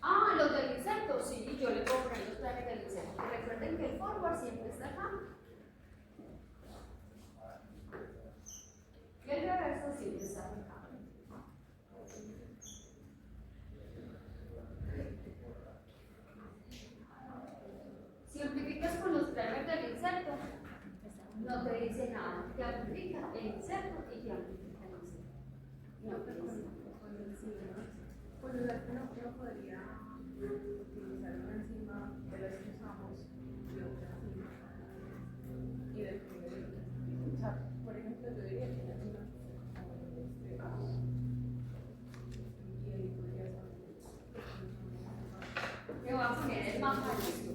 Ah, los del inserto, sí, yo le puedo poner los primers del inserto. Recuerden que el forward siempre está acá. Y el reverso siempre está acá. Si amplificas con los primers del inserto, no te dice nada. Te amplifica el inserto y te amplifica el inserto. No te dice nada. Por lo tanto, no podría utilizar una enzima de las que usamos y otra enzima. Y después, o sea, por ejemplo, yo diría que una enzima y ahí podría ser. Te voy a poner el mapa de esto.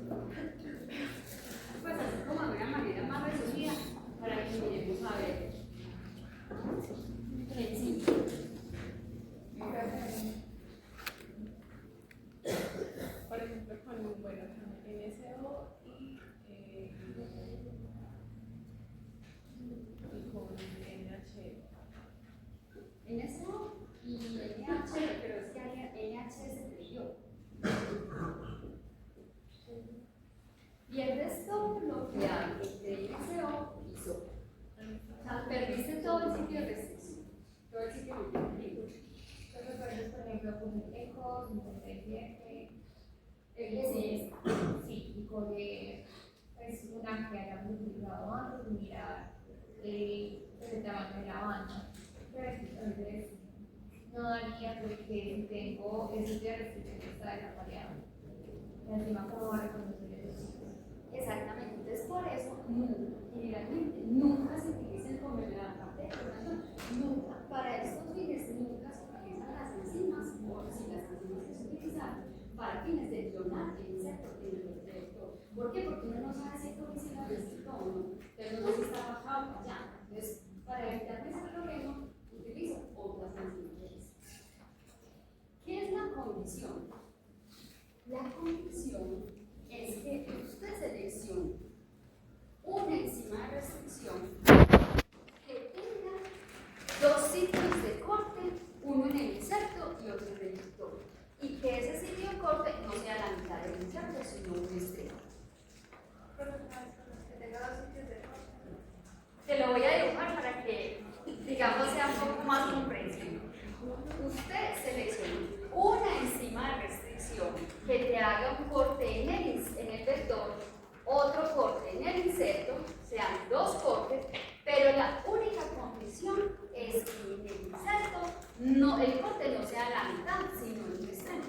Pues así como de una manera más resumida para que miremos a ver. En sí. Por ejemplo, con, bueno, NSO y con NH. NSO y NH, pero es que NH se perdió. Y el resto lo que hay entre NSO y SO. O sea, perdiste todo el sitio de restricción. Todo el sitio de restricción. Yo recuerdo, por ejemplo, con el ECO 57. Sí. Sí, y con pues, una que haya multiplicado antes y mirar el tamaño de la banda. Pero entonces no daría porque si tengo esos de restricción está desvariado. Y encima, ¿cómo va a reconocer eso? Exactamente. Entonces, por eso, generalmente, nunca se utilizan como en la parte de programación. Nunca. Para estos fines, nunca se utilizan las enzimas, o si las enzimas que se utilizan para fines de clonar el insecto en el vector. ¿Por qué? Porque uno no sabe si esto es una receta o no. Pero no sé si está bajado o allá. Entonces, para evitarme ese problema, utilizo otras enzimas. ¿Qué es la condición? La condición es que usted seleccione una enzima de restricción que tenga dos sitios de corte, uno en el inserto y otro en el vector. Y que ese sitio de corte no sea la mitad del inserto, sino un extremo. Que tenga dos sitios de corte. Te lo voy a dibujar para que, digamos, sea un poco más comprensible. Usted selecciona una enzima de restricción que te haga un corte en el vector, otro corte en el inserto, sean dos cortes, pero la única condición es que en el inserto el corte no sea la mitad, sino el extremo.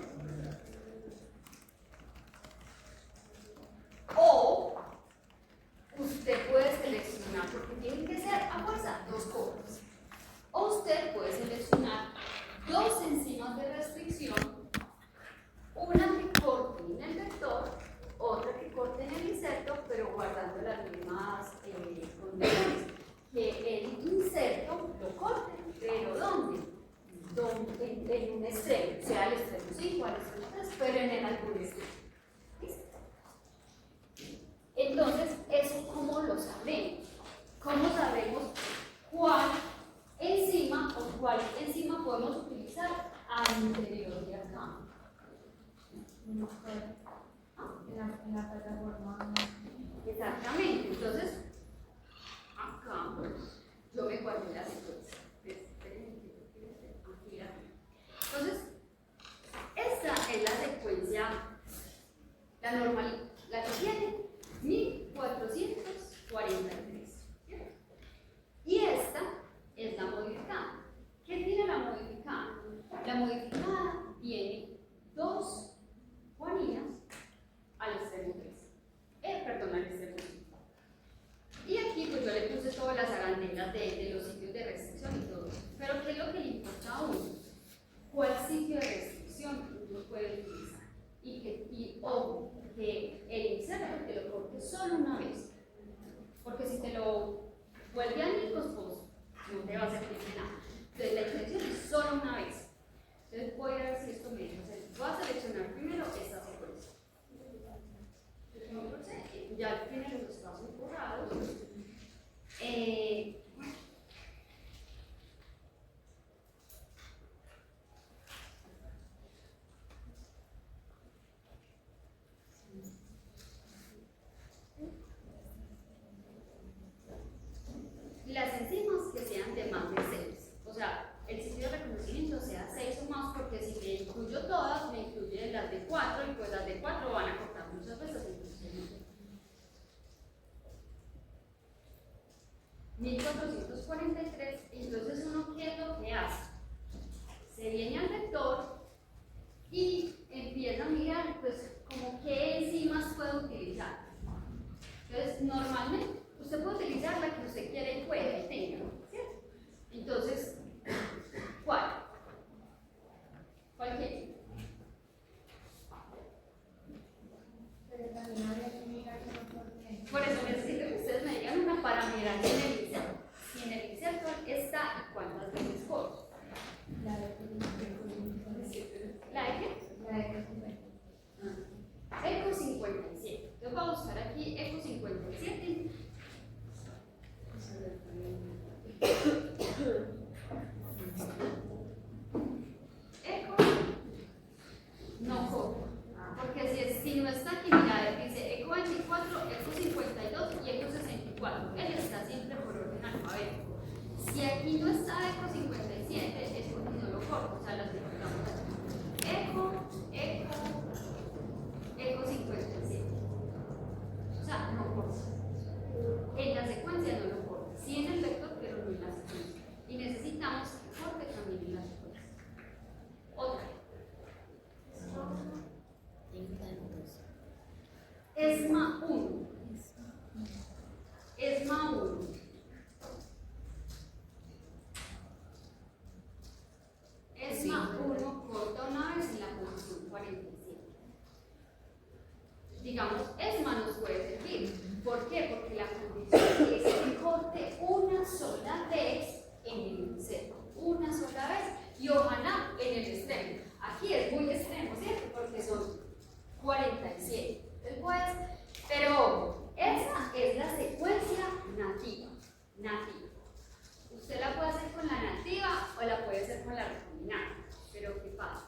O usted puede seleccionar, porque tienen que ser a fuerza dos cortes. O usted puede seleccionar dos enzimas de restricción, una que corte en el vector, otra que corte en el inserto, pero guardando las mismas condiciones. Que el inserto lo corte, pero ¿dónde? En un extremo, sea el extremo 5 al extremo 3, pero en algún extremo. ¿Listo? Entonces, ¿eso cómo lo sabremos? ¿Cómo sabremos cuál enzima o cuál enzima podemos utilizar al interior de acá? En la plataforma. Exactamente. Entonces, acá yo me guardé la secuencia. Entonces, esta es la secuencia, la normal, la que tiene 1443. ¿Cierto? Y esta es la modificada. ¿Qué tiene la modificada? La modificada tiene dos guaninas al extremo 3. Perdón, al extremo 5. Y aquí pues yo le puse todas las arandelas de los sitios de restricción y todo. Pero ¿qué es lo que le importa a uno? ¿Cuál sitio de restricción uno puede utilizar? Y ojo, que el inserto te lo corte solo una vez. Porque si te lo vuelve añicos, pues no te va a servir de nada. Entonces la intención es solo una vez. Entonces voy Cualquiera. Pero también habría que mirar que no corte. Por eso necesito que ustedes me digan una para mirar si en el insertor. Si en el insertor está y cuántas veces corta. La de ¿La de qué? La de 50. Eco 57. Entonces voy a buscar aquí Eco 57. Eco no corta. Porque si no está aquí, mira, dice Eco 24, Eco 52 y Eco 64. Él está siempre por orden alfabético. Si aquí no está Eco 57, es porque no lo corto, o sea, las dejamos aquí. Eco 57. O sea, no corta. En la secuencia no lo corta. Sí en el vector, pero no en la secuencia. Y necesitamos que corte también en la secuencia. Otra. ESMA 1. ESMA 1. ESMA 1 corta una vez en la posición 47. Digamos, ESMA nos puede servir. ¿Por qué? Porque la condición es que corte una sola vez en el inserto. Una sola vez. Y ojalá en el extremo. Aquí es muy extremo, ¿cierto? Porque son 47. Después, pero ojo, esa es la secuencia nativa. Usted la puede hacer con la nativa o la puede hacer con la recombinante. Pero ¿qué pasa?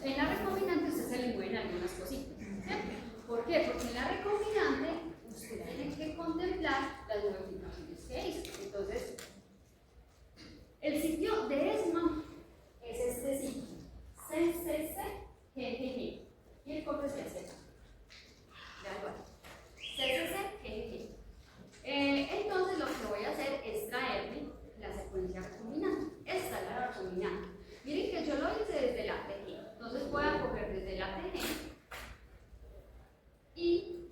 En la recombinante usted se le mueven algunas cositas. ¿Cierto? ¿Por qué? Porque en la recombinante usted tiene que contemplar las modificaciones que hizo. Entonces, el sitio de ESMA es este sitio. CCC-GGG. Y el corte es CCC. Da igual. CCC-GGG. Entonces lo que voy a hacer es traerme la secuencia recombinante. Esta es la recombinante. Miren que yo lo hice desde la ATG. Entonces voy a coger desde la ATG y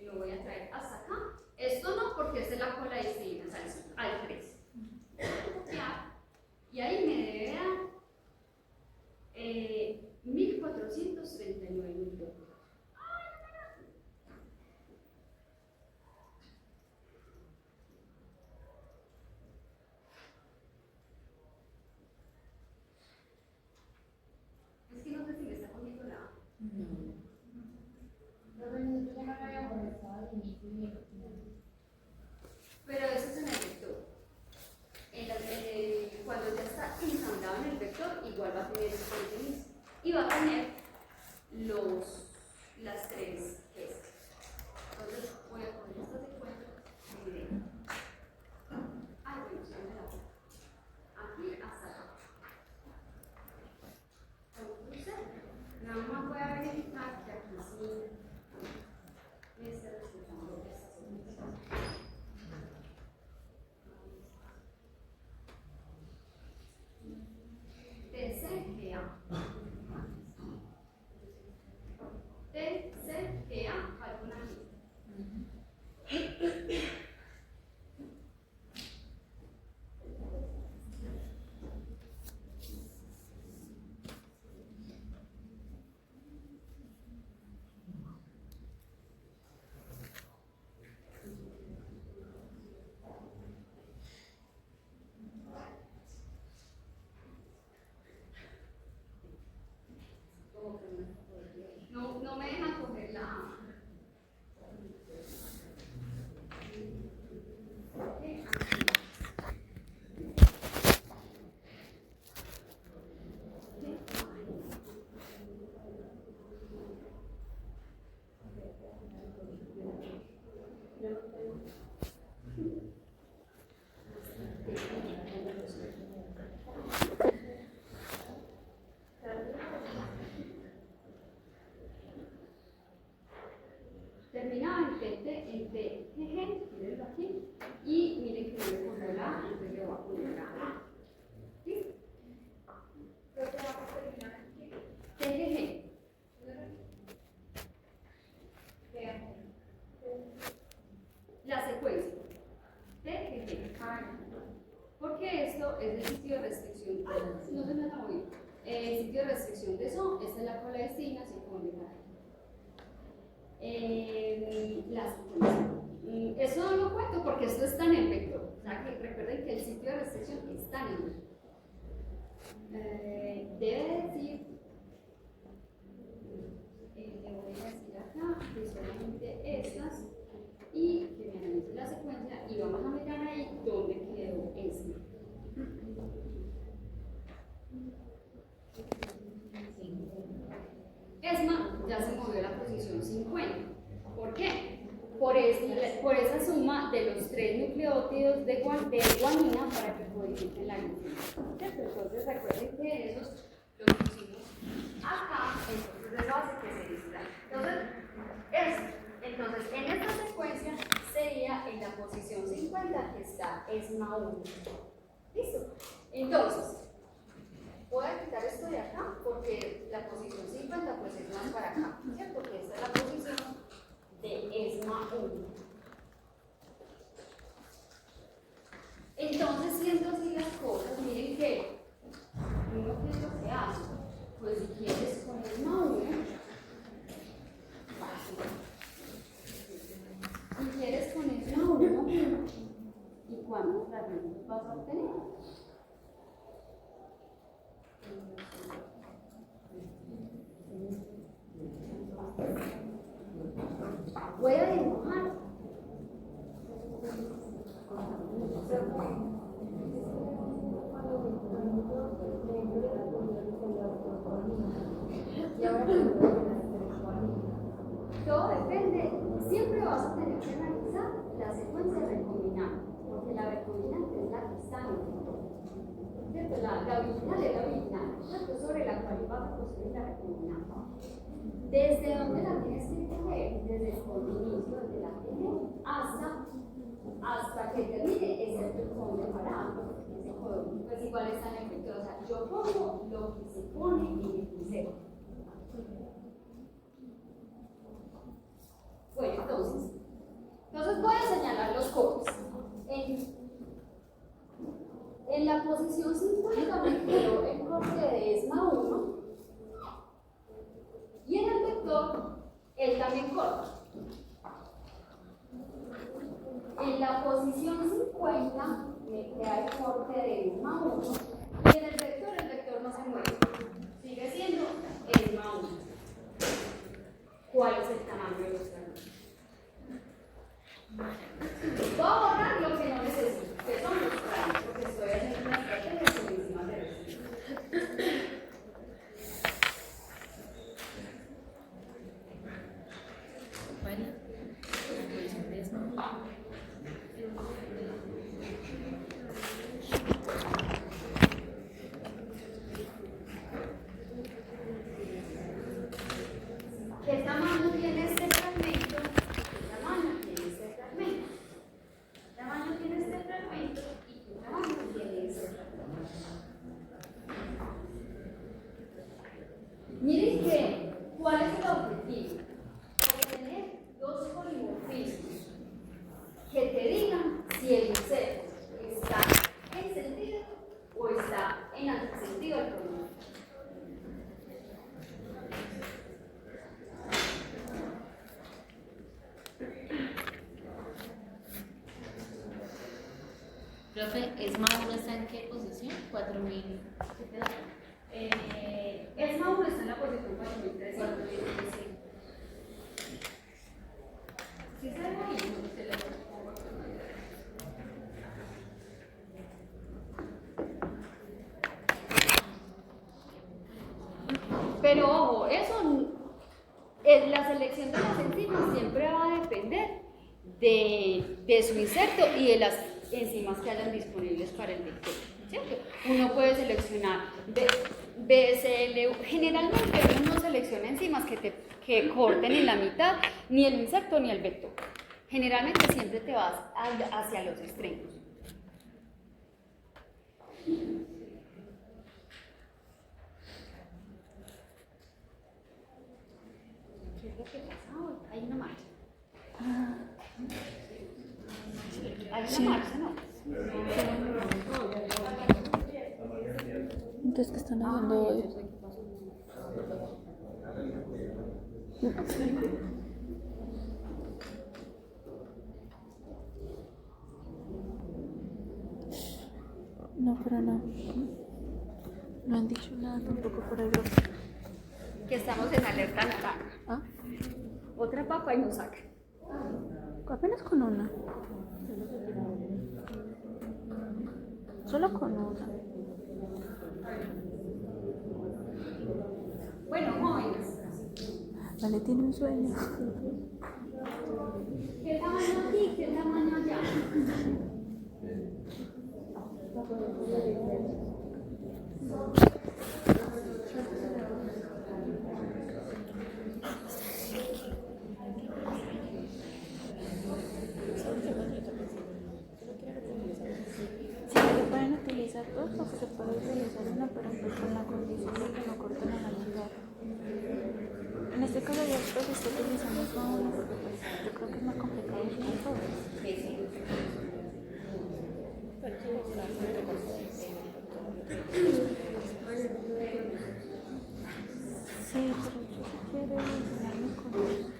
lo voy a traer hasta acá. Esto no, porque esta es la cola de disciplinas al 3. Y ahí me debe dar 1439 minutos. Es que no sé si me está cogiendo la. Los minutos ya no lo había molestado al inicio y al final. Pero eso es en el vector. Cuando ya está ensamblado en el vector, igual va a tener el contenido. Y va a tener las tres S. Entonces voy a poner esta secuencia y diré. Bueno, se me la aquí hasta acá. Entonces, nada más voy a verificar que aquí sí me esté respetando esta secuencia. TCGA. Alguna aquí. No me dejan coger la. Terminaba en TGG, mírenlo aquí, y miren que yo le pongo la A, entonces le voy a poner la A. ¿Sí? Creo que vamos a terminar aquí. TGG. La secuencia. TGG. Porque esto es el sitio de restricción No se me ha movido. Sitio de restricción de eso, esta es la cola de signos y pone la secuencia. Eso no lo cuento porque esto está en el vector. O sea que recuerden que el sitio de restricción está en el vector. Debe decir, le voy a decir acá que solamente estas y que me analice la secuencia y vamos a mirar ahí dónde quedó este. ESMA ya se movió a la posición 50. ¿Por qué? Por esa suma de los 3 nucleótidos de guanina para que codifiquen la glicina. Entonces recuerden que esos los pusimos acá, entonces eso hace que se distraiga. Entonces en esta secuencia sería en la posición 50 que está ESMA 1. ¿Listo? Entonces, voy a quitar esto de acá porque la posición 50 pues es más para acá, ¿cierto? Porque esta es la posición de ESMA 1. Entonces, siendo así las cosas, miren que uno que es lo que hace, pues si quieres con ESMA 1, si quieres con ESMA 1, ¿y cuántos fragmentos vas a obtener? Voy a dibujar. Todo depende, siempre vas a tener que analizar la secuencia recombinante, porque la recombinante es la que está en el vector, ¿cierto? La original es la original, ¿cierto? Sobre la cual vas a construir la recombinante. ¿Desde dónde la tienes que coger? Desde el inicio, desde la T hasta que termine, excepto el código parado, ese código, pues igual está en el vector. O sea, yo pongo lo que se pone en el pincel. Bueno, entonces voy a señalar los cortes. En la posición 50 me quedó el corte de ESMA 1 y en el vector él también corta. En la posición 50 me queda el corte de ESMA 1 y en el vector no se mueve. Sigue siendo ESMA 1. ¿Cuál es el tamaño de los fragmentos? Voy a borrar lo que no necesito, que son los fragmentos, porque estoy haciendo una estrategia por encima de eso. Bueno, pues no. ¿Qué tamaño tiene este fragmento? ¿Qué tamaño tiene este fragmento? ¿Qué tamaño tiene este fragmento? ¿Y qué tamaño tiene este fragmento? Miren que, ¿cuál es el objetivo? Obtener dos polimorfismos que te digan si el insecto está en sentido o está en antisentido al polimorfismo. Profe, ¿ESMA 1 está en qué posición? 4000. ESMA 1 está en la posición 4300. ¿Sí se ve ahí? Se le pongo. Pero ojo, eso es la selección de las enzimas siempre va a depender de su inserto y de las enzimas que hayan disponibles para el vector, ¿cierto? Uno puede seleccionar BSL, generalmente uno no selecciona enzimas que corten en la mitad ni el inserto ni el vector. Generalmente siempre te vas hacia los extremos. ¿Qué es lo que pasa ahora? Hay una marcha. Hay una marcha, ¿no? Entonces, ¿qué están haciendo hoy? No, pero no. No han dicho nada tampoco por el grupo. Que estamos en alerta naranja. ¿Ah? Otra papa y nos saca. Apenas con una. Solo con una. Bueno, jóvenes, Vale, tiene un sueño. ¿qué tamaño aquí? ¿Qué tamaño allá? Sí, se pueden utilizar dos porque se puede utilizar una, pero pues con la condición de que no corten a la ciudad. En este caso yo pues estoy utilizando solo uno porque pues yo creo que es más complicado usar todo. Sí, pero yo sí quiero enseñarme cosas.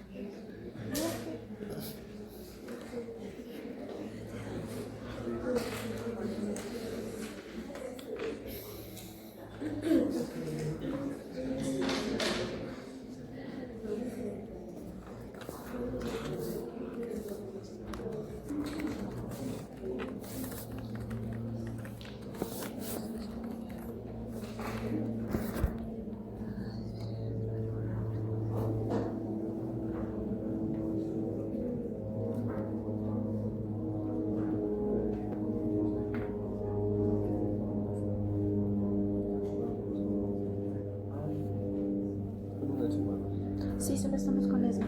Sí, solo estamos con eso.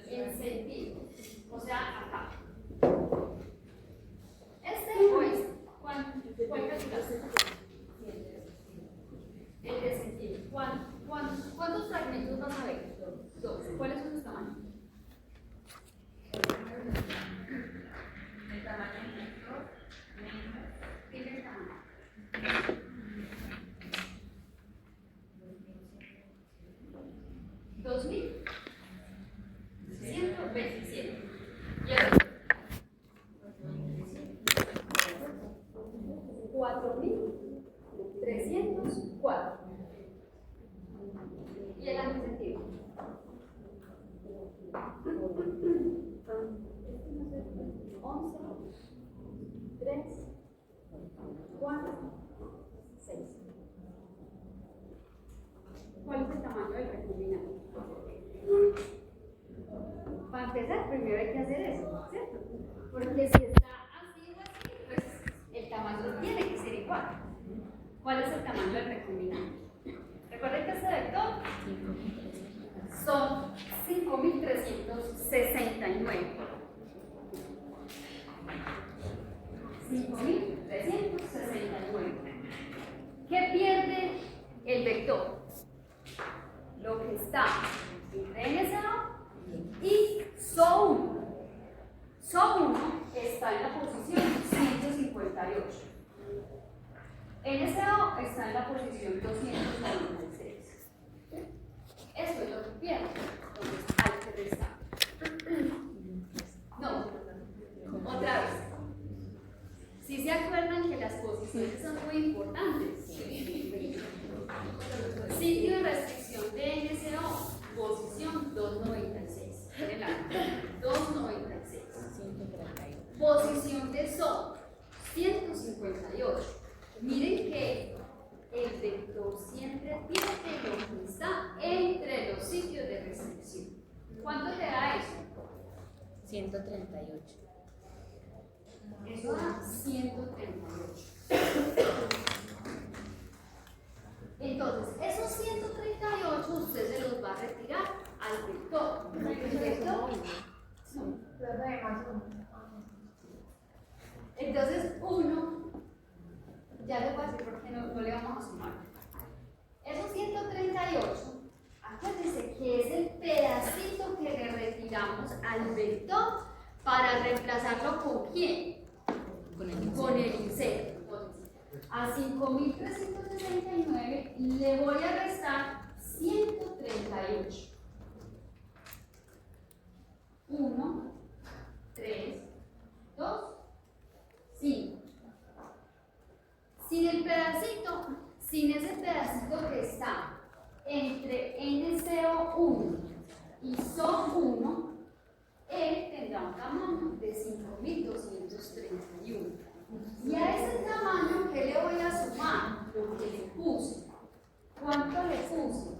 En sentido. O sea, acá. Este o este. ¿Cuál calculaste? El de sentido. ¿Cuántos fragmentos vas a ver? Dos. ¿Cuáles son sus tamaños? El tamaño menor. Dime el tamaño. 2127. Y el otro. 4304. Y el antisentido. 11, 3, 4, 6. ¿Cuál es el tamaño del recombinante? Para empezar, primero hay que hacer eso, ¿cierto? Porque si está así o así, pues el tamaño tiene que ser igual. ¿Cuál es el tamaño del recombinante? Recuerden que este vector son 5369. 5369. ¿Qué pierde el vector? Lo que está entre NSA y SO1. SO1 está en la posición 158. NSO está en la posición 296. Eso es lo que pierde. Entonces hay que restar. No, otra vez. Si se acuerdan que las posiciones son muy importantes. Sitio de restricción de NSO, posición 296. 296. Posición de SO, 158. Miren que el vector siempre pierde lo que está entre los sitios de restricción. ¿Cuánto te da eso? 138. Eso da 138. Entonces, esos 138 usted se los va a retirar al vector. El vector, no, Profe, más uno. Entonces, 1, ya les voy a decir por qué no le vamos a sumar. Esos 138, acuérdense que es el pedacito que le retiramos al vector para reemplazarlo con ¿quién? Con el inserto. Entonces, a 5.369 le voy a restar 138. 1, 3, 2, 5. Sin ese pedacito que está entre NCO1 y SO1, él tendrá un tamaño de 5.231. Y a ese tamaño, ¿qué le voy a sumar? Lo que le puse. ¿Cuánto le puse?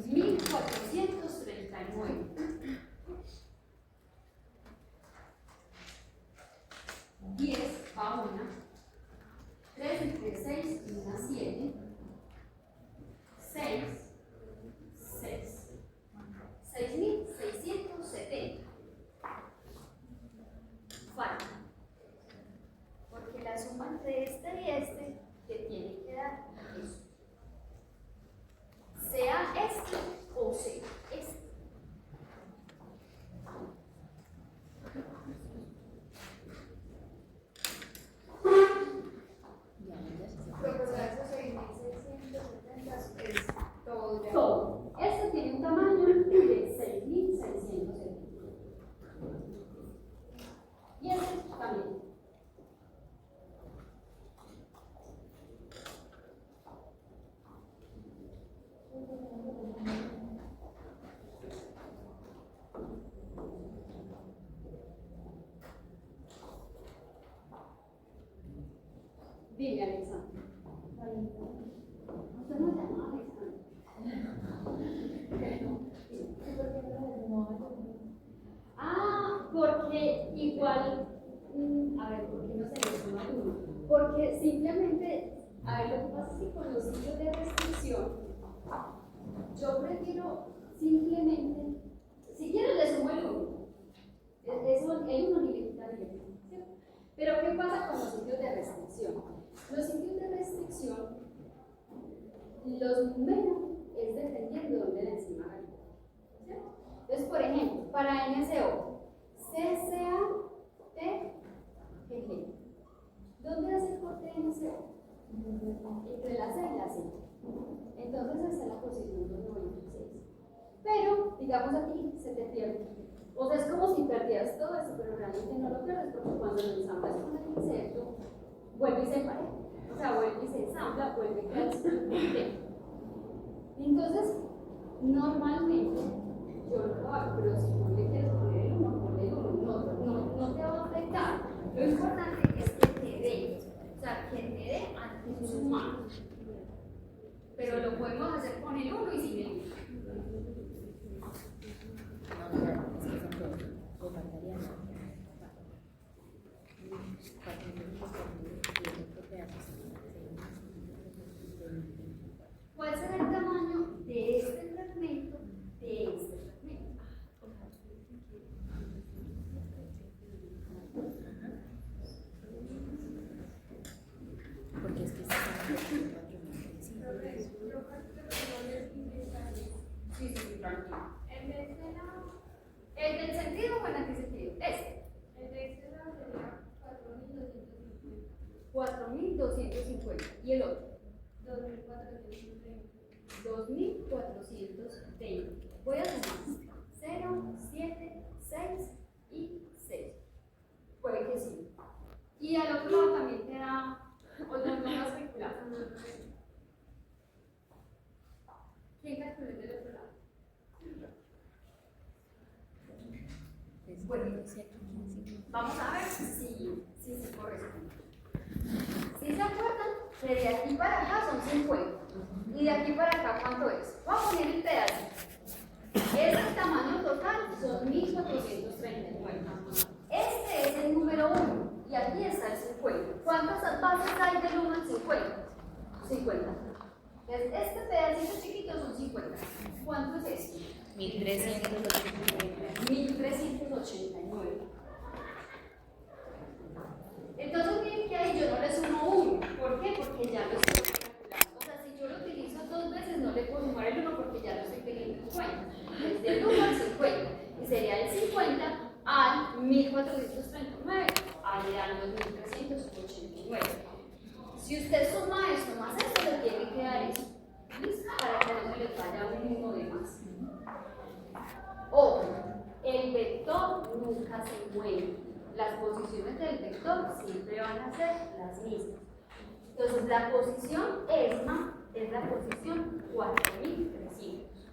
1.439. 10 va una, 3 entre 6 y una 7, 6, 6.670. Falta, porque la suma entre este y este te tiene que dar eso. Sea este o sea este. Profesora, esos 6.670 es todo ya. Todo. Este tiene un tamaño de 6.670. Y este también. Dime, Alexandra. Usted no llama Alexandra. Porque igual, a ver, ¿por qué no se le suma uno? Porque simplemente, a ver, lo que pasa es que con los sitios de restricción, yo prefiero simplemente, si quiero le sumo el 1. Eso, el 1 ni le quita el 10, ¿cierto? Pero ¿qué pasa con los sitios de restricción? Los sitios de restricción, los números es dependiendo de dónde la enzima radica, ¿cierto? Entonces, por ejemplo, para NSO, CCA, T, GG. ¿Dónde hace el corte de NSO? Entre la C y la C. Entonces, esa es la posición 296. Pero, digamos aquí, se te pierde. O sea, es como si perdieras todo eso, pero realmente no lo pierdes porque cuando lo ensamblas con el inserto, vuelve y se empareja. O sea, vuelve y se ensambla, vuelve y queda completo. Entonces, normalmente, yo lo hago, pero si no le quieres poner el 1, ponle el 1, no te va a afectar. Lo importante es que te dé, o sea, que te dé a tu sumar. Pero lo podemos hacer con el 1 y sin el 1. ¿Cuál será el tamaño de este fragmento, de este fragmento? Porque es que Sí, tranquilo. ¿El del sentido o el antisentido? Este. El de este lado sería 4.250. 4.250. ¿Y el otro? 2.430. 2.420. Voy a sumar 0, 7, 6 y 6. Puede que sí. Y al otro lado también te da otra norma circular. ¿Quién calculó del otro lado? Bueno, vamos a ver si se corresponde. Si se acuerdan, de aquí para acá son 50. Y de aquí para acá, ¿cuánto es? Vamos a poner el pedacito. Este tamaño total son 1.439. Este es el número 1. Y aquí está el 50. ¿Cuántas bases hay del 1 al 50? 50. Entonces, este pedacito chiquito son 50. ¿Cuánto es esto? 1389. Entonces miren que ahí yo no le sumo 1. ¿Por qué? Porque ya lo estoy calculando. O sea, si yo lo utilizo 2 veces, no le puedo sumar el 1 porque ya lo estoy teniendo en cuenta. Desde el 1 al 50. Y sería el 50 al 1439. Ahí dan los 1389. Si usted suma eso más esto, le tiene que dar eso. ¿Listo? Para que no se les vaya uno de más. Ojo, el vector nunca se mueve. Las posiciones del vector siempre van a ser las mismas. Entonces, la posición ESMA es la posición 4300.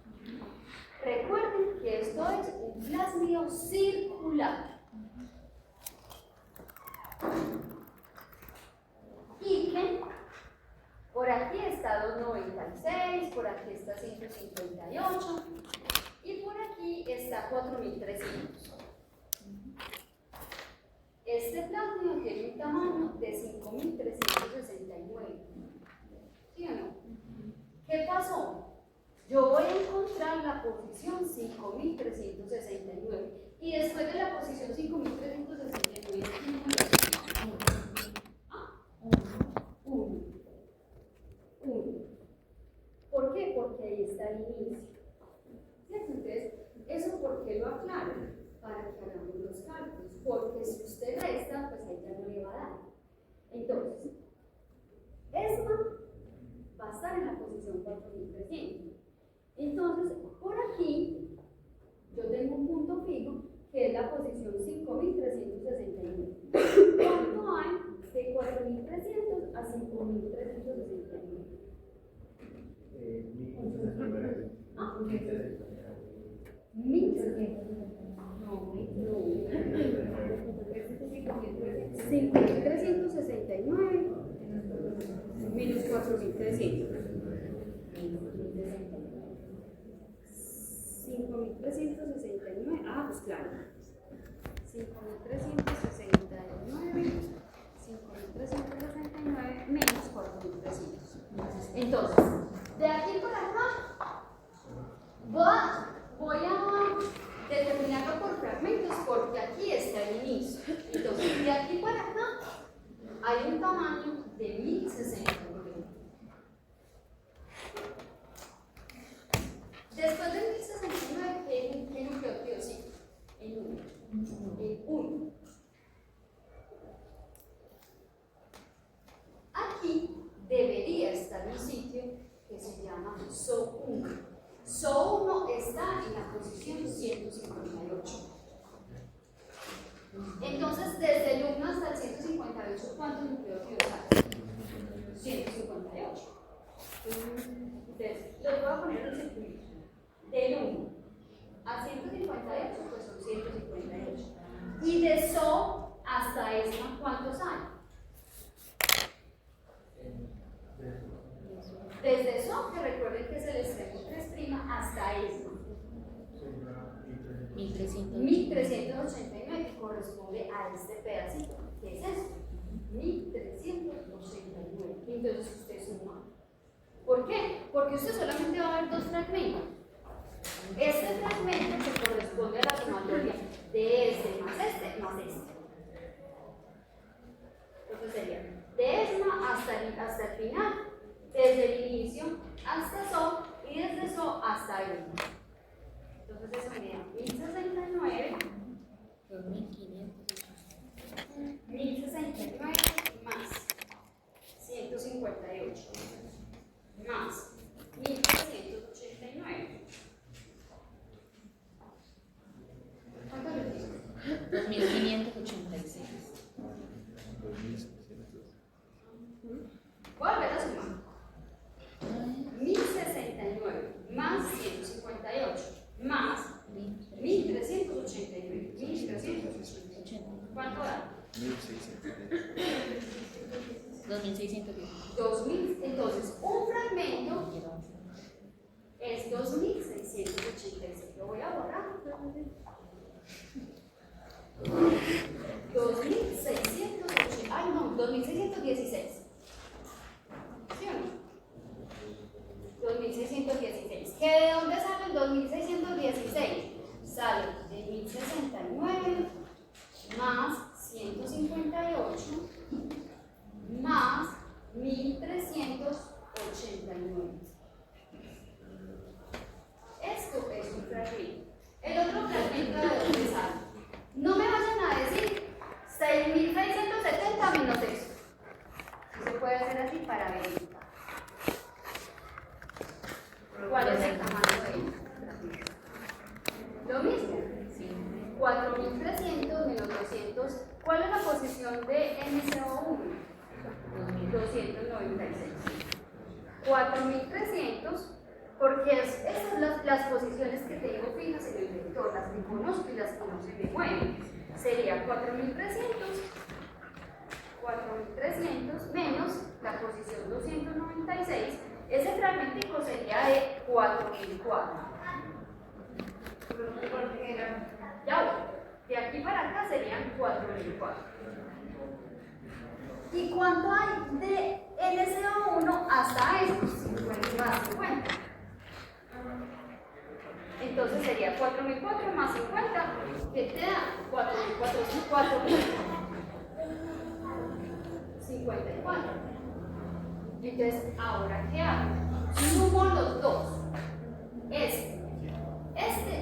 Recuerden que esto es un plásmido circular. Y que por aquí está 296, por aquí está 158 y por aquí está 4300. Este plásmido tiene un tamaño de 5369. ¿Sí o no? ¿Qué pasó? Yo voy a encontrar la posición 5369 y después de la posición 5369 1. ¿Por qué? Porque ahí está el inicio. ¿Cierto? Entonces, ¿eso por qué lo aclaro? Para que hagamos los cálculos. Porque si usted resta, pues ahí ya no le va a dar. Entonces, ESMA va a estar en la posición 4300. Entonces, por aquí, yo tengo un punto fijo, que es la posición 5369. ¿Cuánto hay de 4300 a 5369? 1069. Ah, 1369. No, 5369 menos 4300. 5369. Ah, pues claro. 5369 menos 4300. Entonces, de aquí para acá, voy a determinarlo por fragmentos porque aquí está el inicio. Entonces, de aquí para acá, hay un tamaño de 1069. Después de 1069, ¿qué nucleótido sigue? El 1. Aquí debería estar un sitio que se llama SO1. SO1 está en la posición 158. Entonces, desde el 1 hasta el 158, ¿cuántos nucleótidos hay? 158. Entonces, los voy a poner en circulito. Del 1 a 158, pues son 158. Y de SO hasta ESMA, ¿cuántos hay? Desde SO, que recuerden que es el extremo 3' hasta ESMA. 1389, que corresponde a este pedacito. ¿Qué es esto? 1389. Entonces usted suma. ¿Por qué? Porque usted solamente va a ver 2 fragmentos. Este fragmento se corresponde a la sumatoria de este más este más este. Entonces sería de ESMA hasta el final, desde el inicio hasta SO y desde SO hasta ESMA. Entonces eso sería 1069, 1069 más 158 más 1389. ¿Cuánto le digo? 2586. Voy a volver a sumar. 1069 más 158 más 1389. 1380. ¿Cuánto da? 2610. 2000. Entonces, un fragmento es 2686. Lo voy a borrar. 2680. Ay, no, 2616. ¿Sí o no? 2616. ¿Que de dónde sale el 2616? 4.300 menos 200. ¿Cuál es la posición de NCO1? 296. 4.300, porque esas son las posiciones que tengo fijas en el vector, las que conozco y las que no se me mueven. Sería 4.300 menos la posición 296. Ese fragmentico sería de 4.004. Ya voy. De aquí para acá serían 4.004. ¿Y cuánto hay de NCO1 hasta estos? 50 más 50. Entonces sería 4.004 más 50, que te da 54. Entonces, ¿ahora qué hago? Sumo los dos. Este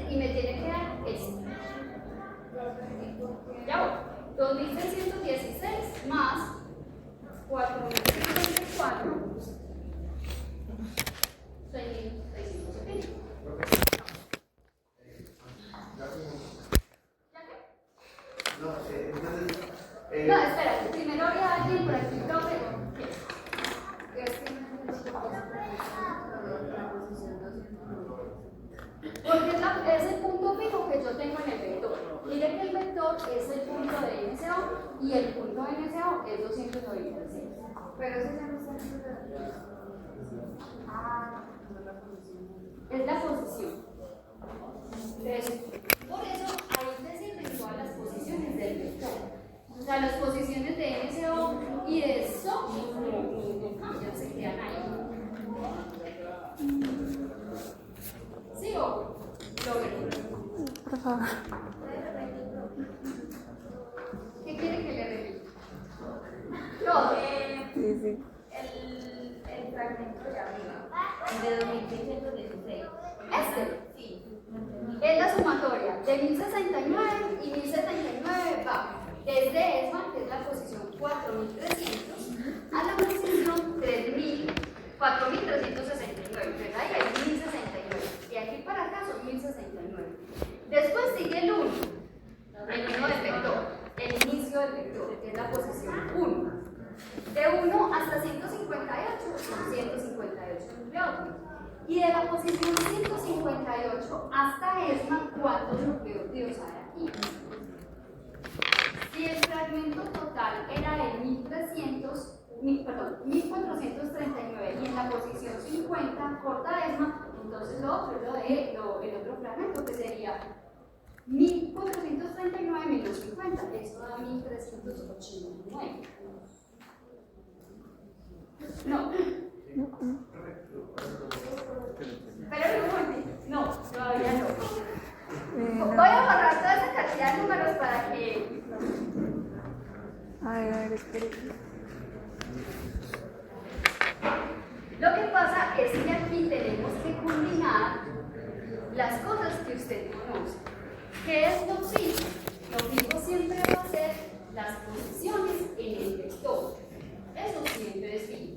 y me tiene que dar este. Ya voy. 2.616 más 4.054. 6.670. No, espera, primero había alguien por aquí, no, pero porque es el punto fijo que yo tengo en el vector. Mire que el vector es el punto de NCO y el punto de NCO es 296. Pero ese ya no está en es la posición. Entonces, por eso ahí te sirven todas las posiciones del vector. O sea, las posiciones de NCO y de SO no cambian, se quedan ahí. ¿Sigo? Lo veo. Por favor. ¿Qué quiere que le repita? Todo. Sí, sí. El fragmento de arriba, el de 2616. Este. Sí. Es la sumatoria de 1069 y 1079 va desde ESMA, que es la posición 4300, a la posición 4369. Entonces ahí hay 1069. Y aquí para acá son 1069. Después sigue el 1, el 1 del vector, el inicio del vector, que es la posición 1. De 1 hasta 158 son 158 nucleótidos. Y de la posición 158 hasta ESMA, ¿cuántos nucleótidos hay aquí? Si el fragmento total era de 1439 y en la posición 50 corta ESMA, entonces el otro fragmento que sería 1439 menos 50, eso da 1389. No. Pero no, todavía no. Voy a borrar toda esa cantidad de números para que... A ver, espere. Lo que pasa es que aquí tenemos que combinar las cosas que usted conoce. ¿Qué es lo fijo? Lo fijo siempre va a ser las posiciones en el vector. Eso siempre es fijo.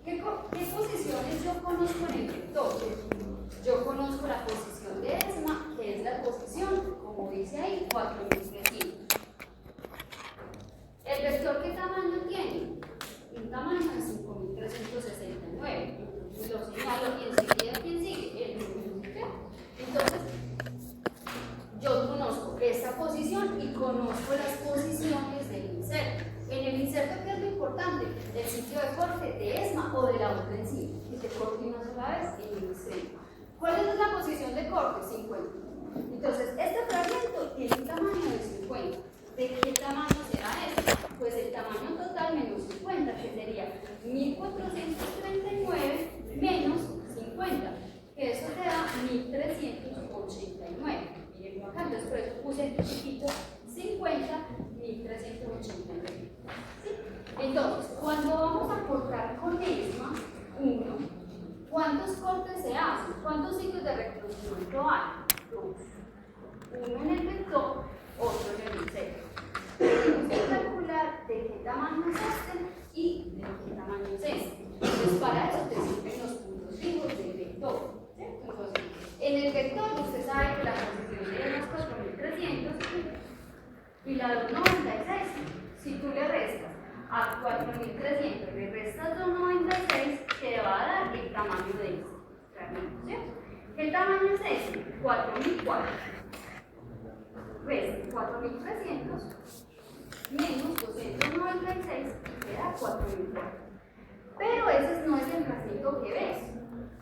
¿Qué posiciones yo conozco en el vector? Yo conozco la posición de ESMA, que es la posición, como dice ahí, 4300. ¿El vector qué tamaño tiene? Un tamaño de 5369. Lo señalo y enseguida, ¿quién sigue? El número. Entonces, yo conozco esta posición y conozco las posiciones del inserto. En el inserto, ¿qué es lo importante? El sitio de corte de ESMA o de la otra en sí, que se corte una sola vez en el inserto. ¿Cuál es la posición de corte? 50. Entonces, este fragmento tiene un tamaño de 50. ¿De qué tamaño será este? Pues el tamaño total menos 50, que sería 1439 menos 50, que eso te da 1389. Miren acá, entonces por eso puse aquí chiquito 50, 1389. ¿Sí? Entonces, cuando vamos a cortar con ESMA 1, ¿cuántos cortes se hacen? ¿Cuántos ciclos de reconocimiento hay? 2. Uno en el vector, otro en el inserto. Tenemos que calcular de qué tamaño es este y de qué tamaño es este. Entonces, para eso te sirven los puntos fijos del vector. ¿Cierto? Entonces, en el vector usted sabe que la posición de los 4300 y la 296. Si tú le restas a 4.300, le restas 296, te va a dar el tamaño de este fragmento, ¿cierto? ¿Qué tamaño es este? 4.004. Resta 4.300 menos 296 y te da 4.004. Pero ese no es el fragmento que ves,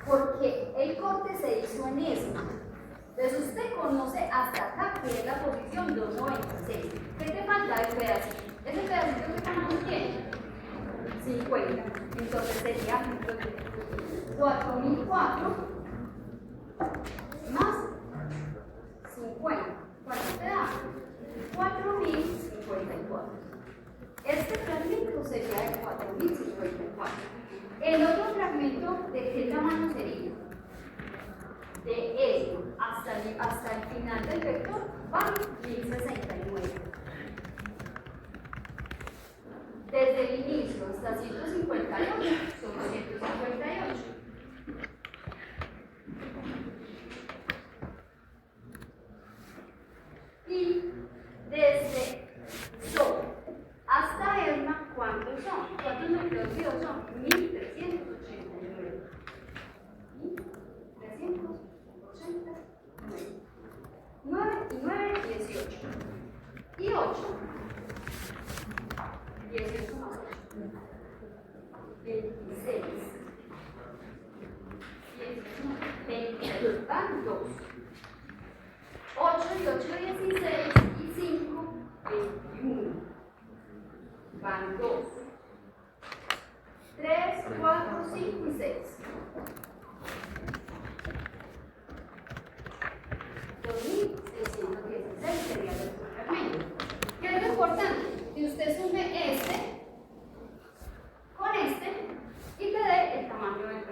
porque el corte se hizo en este. Entonces usted conoce hasta acá que es la posición 296. ¿Qué te falta del pedacito? ¿Ese pedacito qué tamaño tiene? 50. Entonces sería 4.004 más 50. ¿Cuánto te da? 4.054. Este fragmento sería de 4.054. El otro fragmento, ¿de qué tamaño sería? De esto hasta el final del vector va 1069. Desde el inicio hasta 158 son 158. Y desde So hasta Elma, ¿cuántos son? ¿Cuántos núcleos vivos son? 1389. 1389. 9 y 9, 18. Y 8. 18 más 8. 26. 26 van 2. 8 y 8, 16 y 5, 21. Van 2. 3, 4, 5 y 6. 2.616 sería el fragmento. ¿Qué es lo importante? Que usted sume este con este y te dé el tamaño del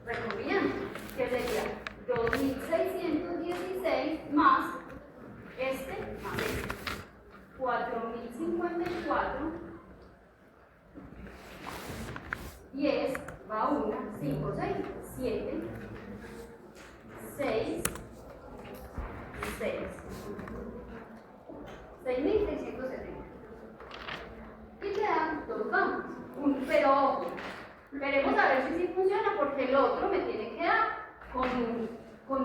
recombinante, que sería 2.616 más este más este. 4.054, 10, va 1, 5, 6, 7, 6, 6, 6.670. Y te dan 2 bandas. Pero ojo, veremos a ver si sí funciona, porque el otro me tiene que dar con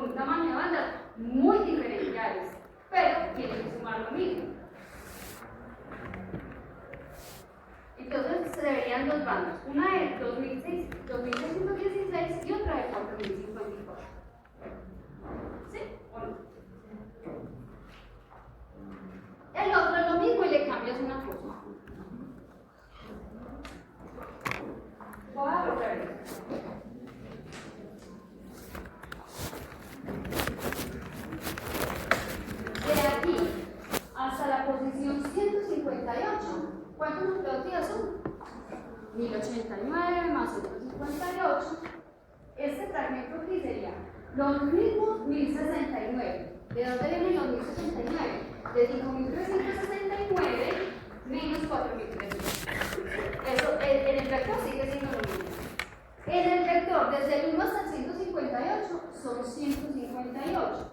un tamaño de bandas muy diferente a este, pero tiene que sumar lo mismo. Entonces se deberían 2 bandas, una de 2.616 y otra de 4.054. ¿Sí o no? El otro es lo mismo y le cambias una cosa. Voy a volver. De aquí hasta la posición 158. ¿Cuántos núcleos vivos son? 1089 más 158. Este fragmento aquí sería los mismos 1069. ¿De dónde vienen los 1069? De 5369 menos 4300. Eso, en el vector sigue siendo lo mismo. En el vector, desde el 1 hasta el 158, son 158.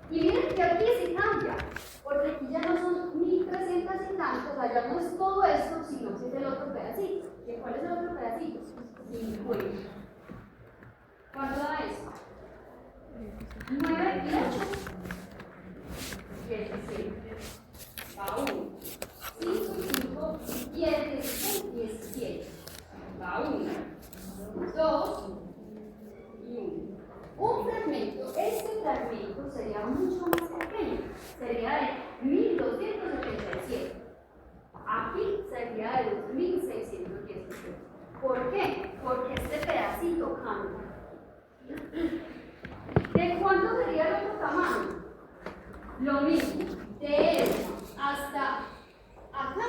Y miren que aquí sí cambia, porque aquí ya no son 1300 y tantos, o sea, ya no es todo esto, sino que es el otro pedacito. ¿Y cuál es el otro pedacito? 50. ¿Cuánto da eso? 9 y 8. 17. Va 1. 5 y 5, 10, 16, 17. Va 1. 2 y 1. Un fragmento, este fragmento sería mucho más pequeño, sería de 1277. Aquí sería de 2617. ¿Por qué? Porque este pedacito cambia. ¿De cuánto sería el otro tamaño? Lo mismo, de esto hasta acá,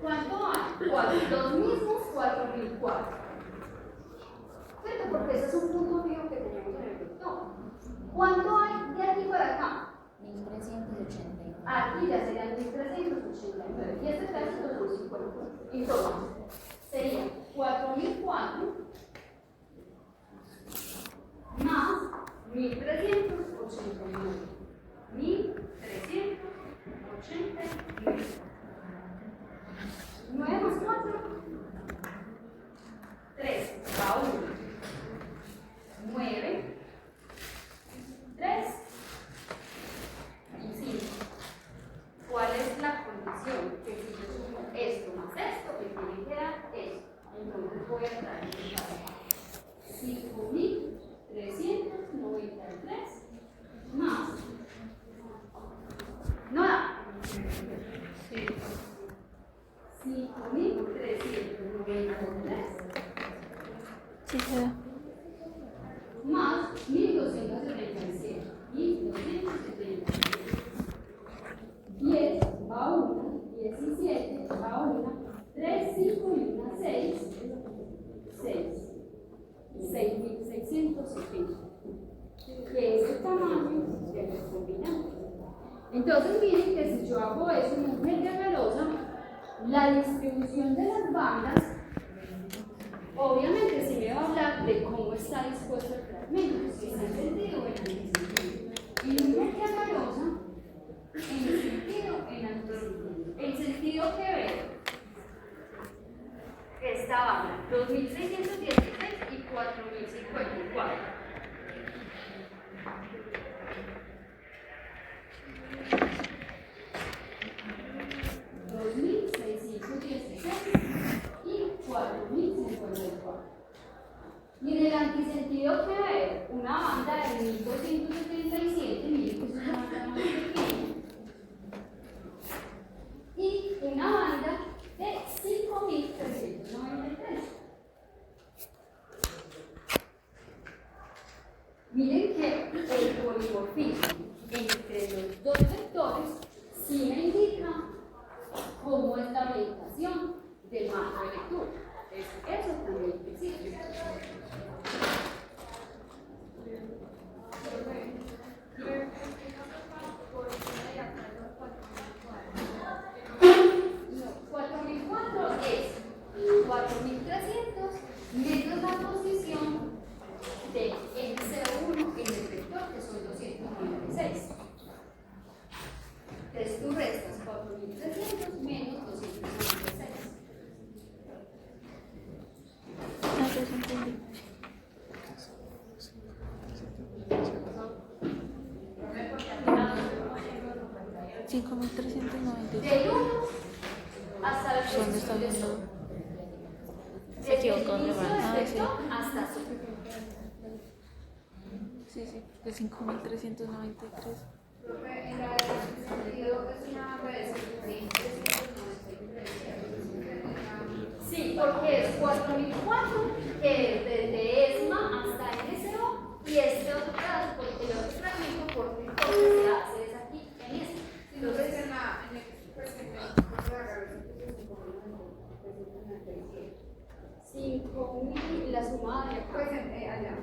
¿cuánto hay? 4, los mismos 4004. ¿Cierto? Porque ese es un punto fijo que tenemos en el vector. ¿Cuánto hay de aquí para acá? 1389. Aquí ya serían 1389. Y este pedacito son 50. Entonces, sería 4004 más 1389. 1389. 5.393 Sí, se da. más 1.277. 1.277. 10 va 1, 17 va 1, 3, 5 y 1, 6, 6.670, que es el tamaño de los combinantes. Entonces miren que si yo hago eso en un eje garosa, la distribución de las bandas, obviamente sí me va a hablar de cómo está dispuesto el fragmento, si está en sentido o en antisentido. Y un eje garosa, en sentido, en antisentido. El sentido que veo, esta banda, 2.616 y 4.054. Y 4.054. Y en el antisentido que veo una banda de 1.277, miren que es una banda más pequeña, y una banda de 5.393. Miren que el polimorfismo entre los dos vectores sí me indica cómo es la orientación del marco de lectura. Eso también existe. 4.004 es 4.300 menos la posición de N01 en el vector, que son 296. Entonces tú restas 4.300 menos 296. Ah, ya se entendí. 5.396. Del 1 hasta la ¿Dónde está posición de viendo? sol. Se equivocó, Desde el inicio me va. del Ah, sí. vector hasta sol. Sí, de 5.393. En la sentido es una reducción de 393. Sí, porque es 4.004, que es desde ESMA hasta NSO, y este otro pedazo, porque el otro fragmento por entonces se hace es aquí en este. Entonces en el presente, 5.000, la sumada de pues allá.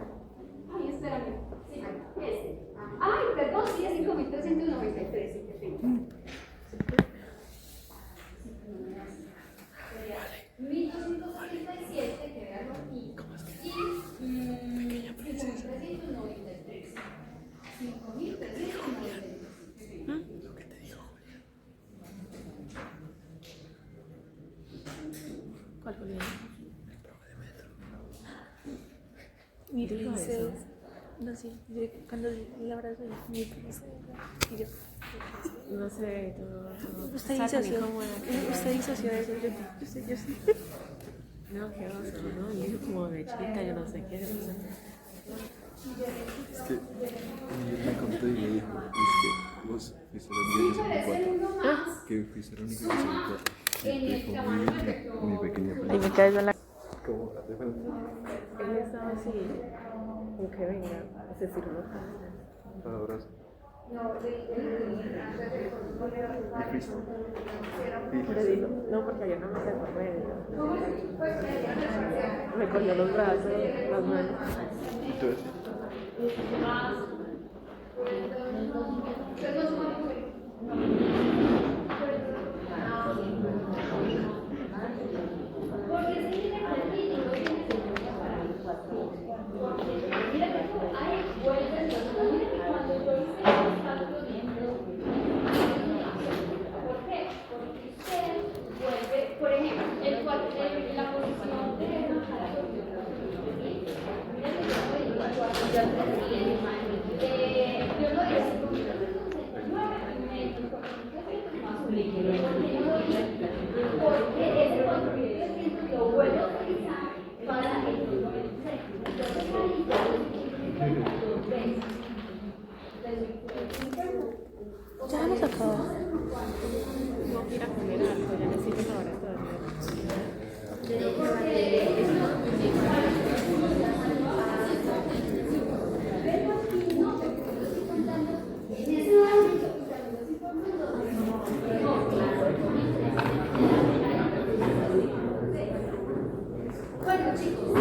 ay, espérame. Sí, este. Ay, perdón, sí, es 5.393, sí, que tengo. Sería 1.277, que veanlo aquí, y 5.393. 5.393. ¿Cuál fue el video? Mi princesa. No sé, yo cuando la abrazo, mi princesa. Y yo. No sé, Usted disoció. Usted disoció de eso. Yo sí. No, qué oso, ¿no? Y yo como de chiquita, yo no sé qué. Es que me contó y me dijo, es que vos fuiste la única que se cuatro. Que fuiste la única que se cuatro. Y fue muy pequeña Ahí película. me caes en la. ¿Cómo hace falta? Él estaba así, como que venga, se sirvió. Abrazo. Le dijo, no, porque yo no me sé por medio. Me cogió los brazos, las manos. Entonces, Porque si viene con el título, tiene sentido para el 4. Porque mira que tú ahí vuelves los dos. Mira que cuando yo hice los cálculos dentro, ¿por qué? Porque usted vuelve, por ejemplo, el 4, la posición de la mira que yo lo digo, el 4, yo lo hice con 9 menos 400 más un líquido. Porque ese 4.300 lo vuelvo a utilizar para el 96. Entonces ahí ya lo Ya hemos acabado. Tengo que ir a comer algo, ya necesito lavar esto de nuevo. chicos.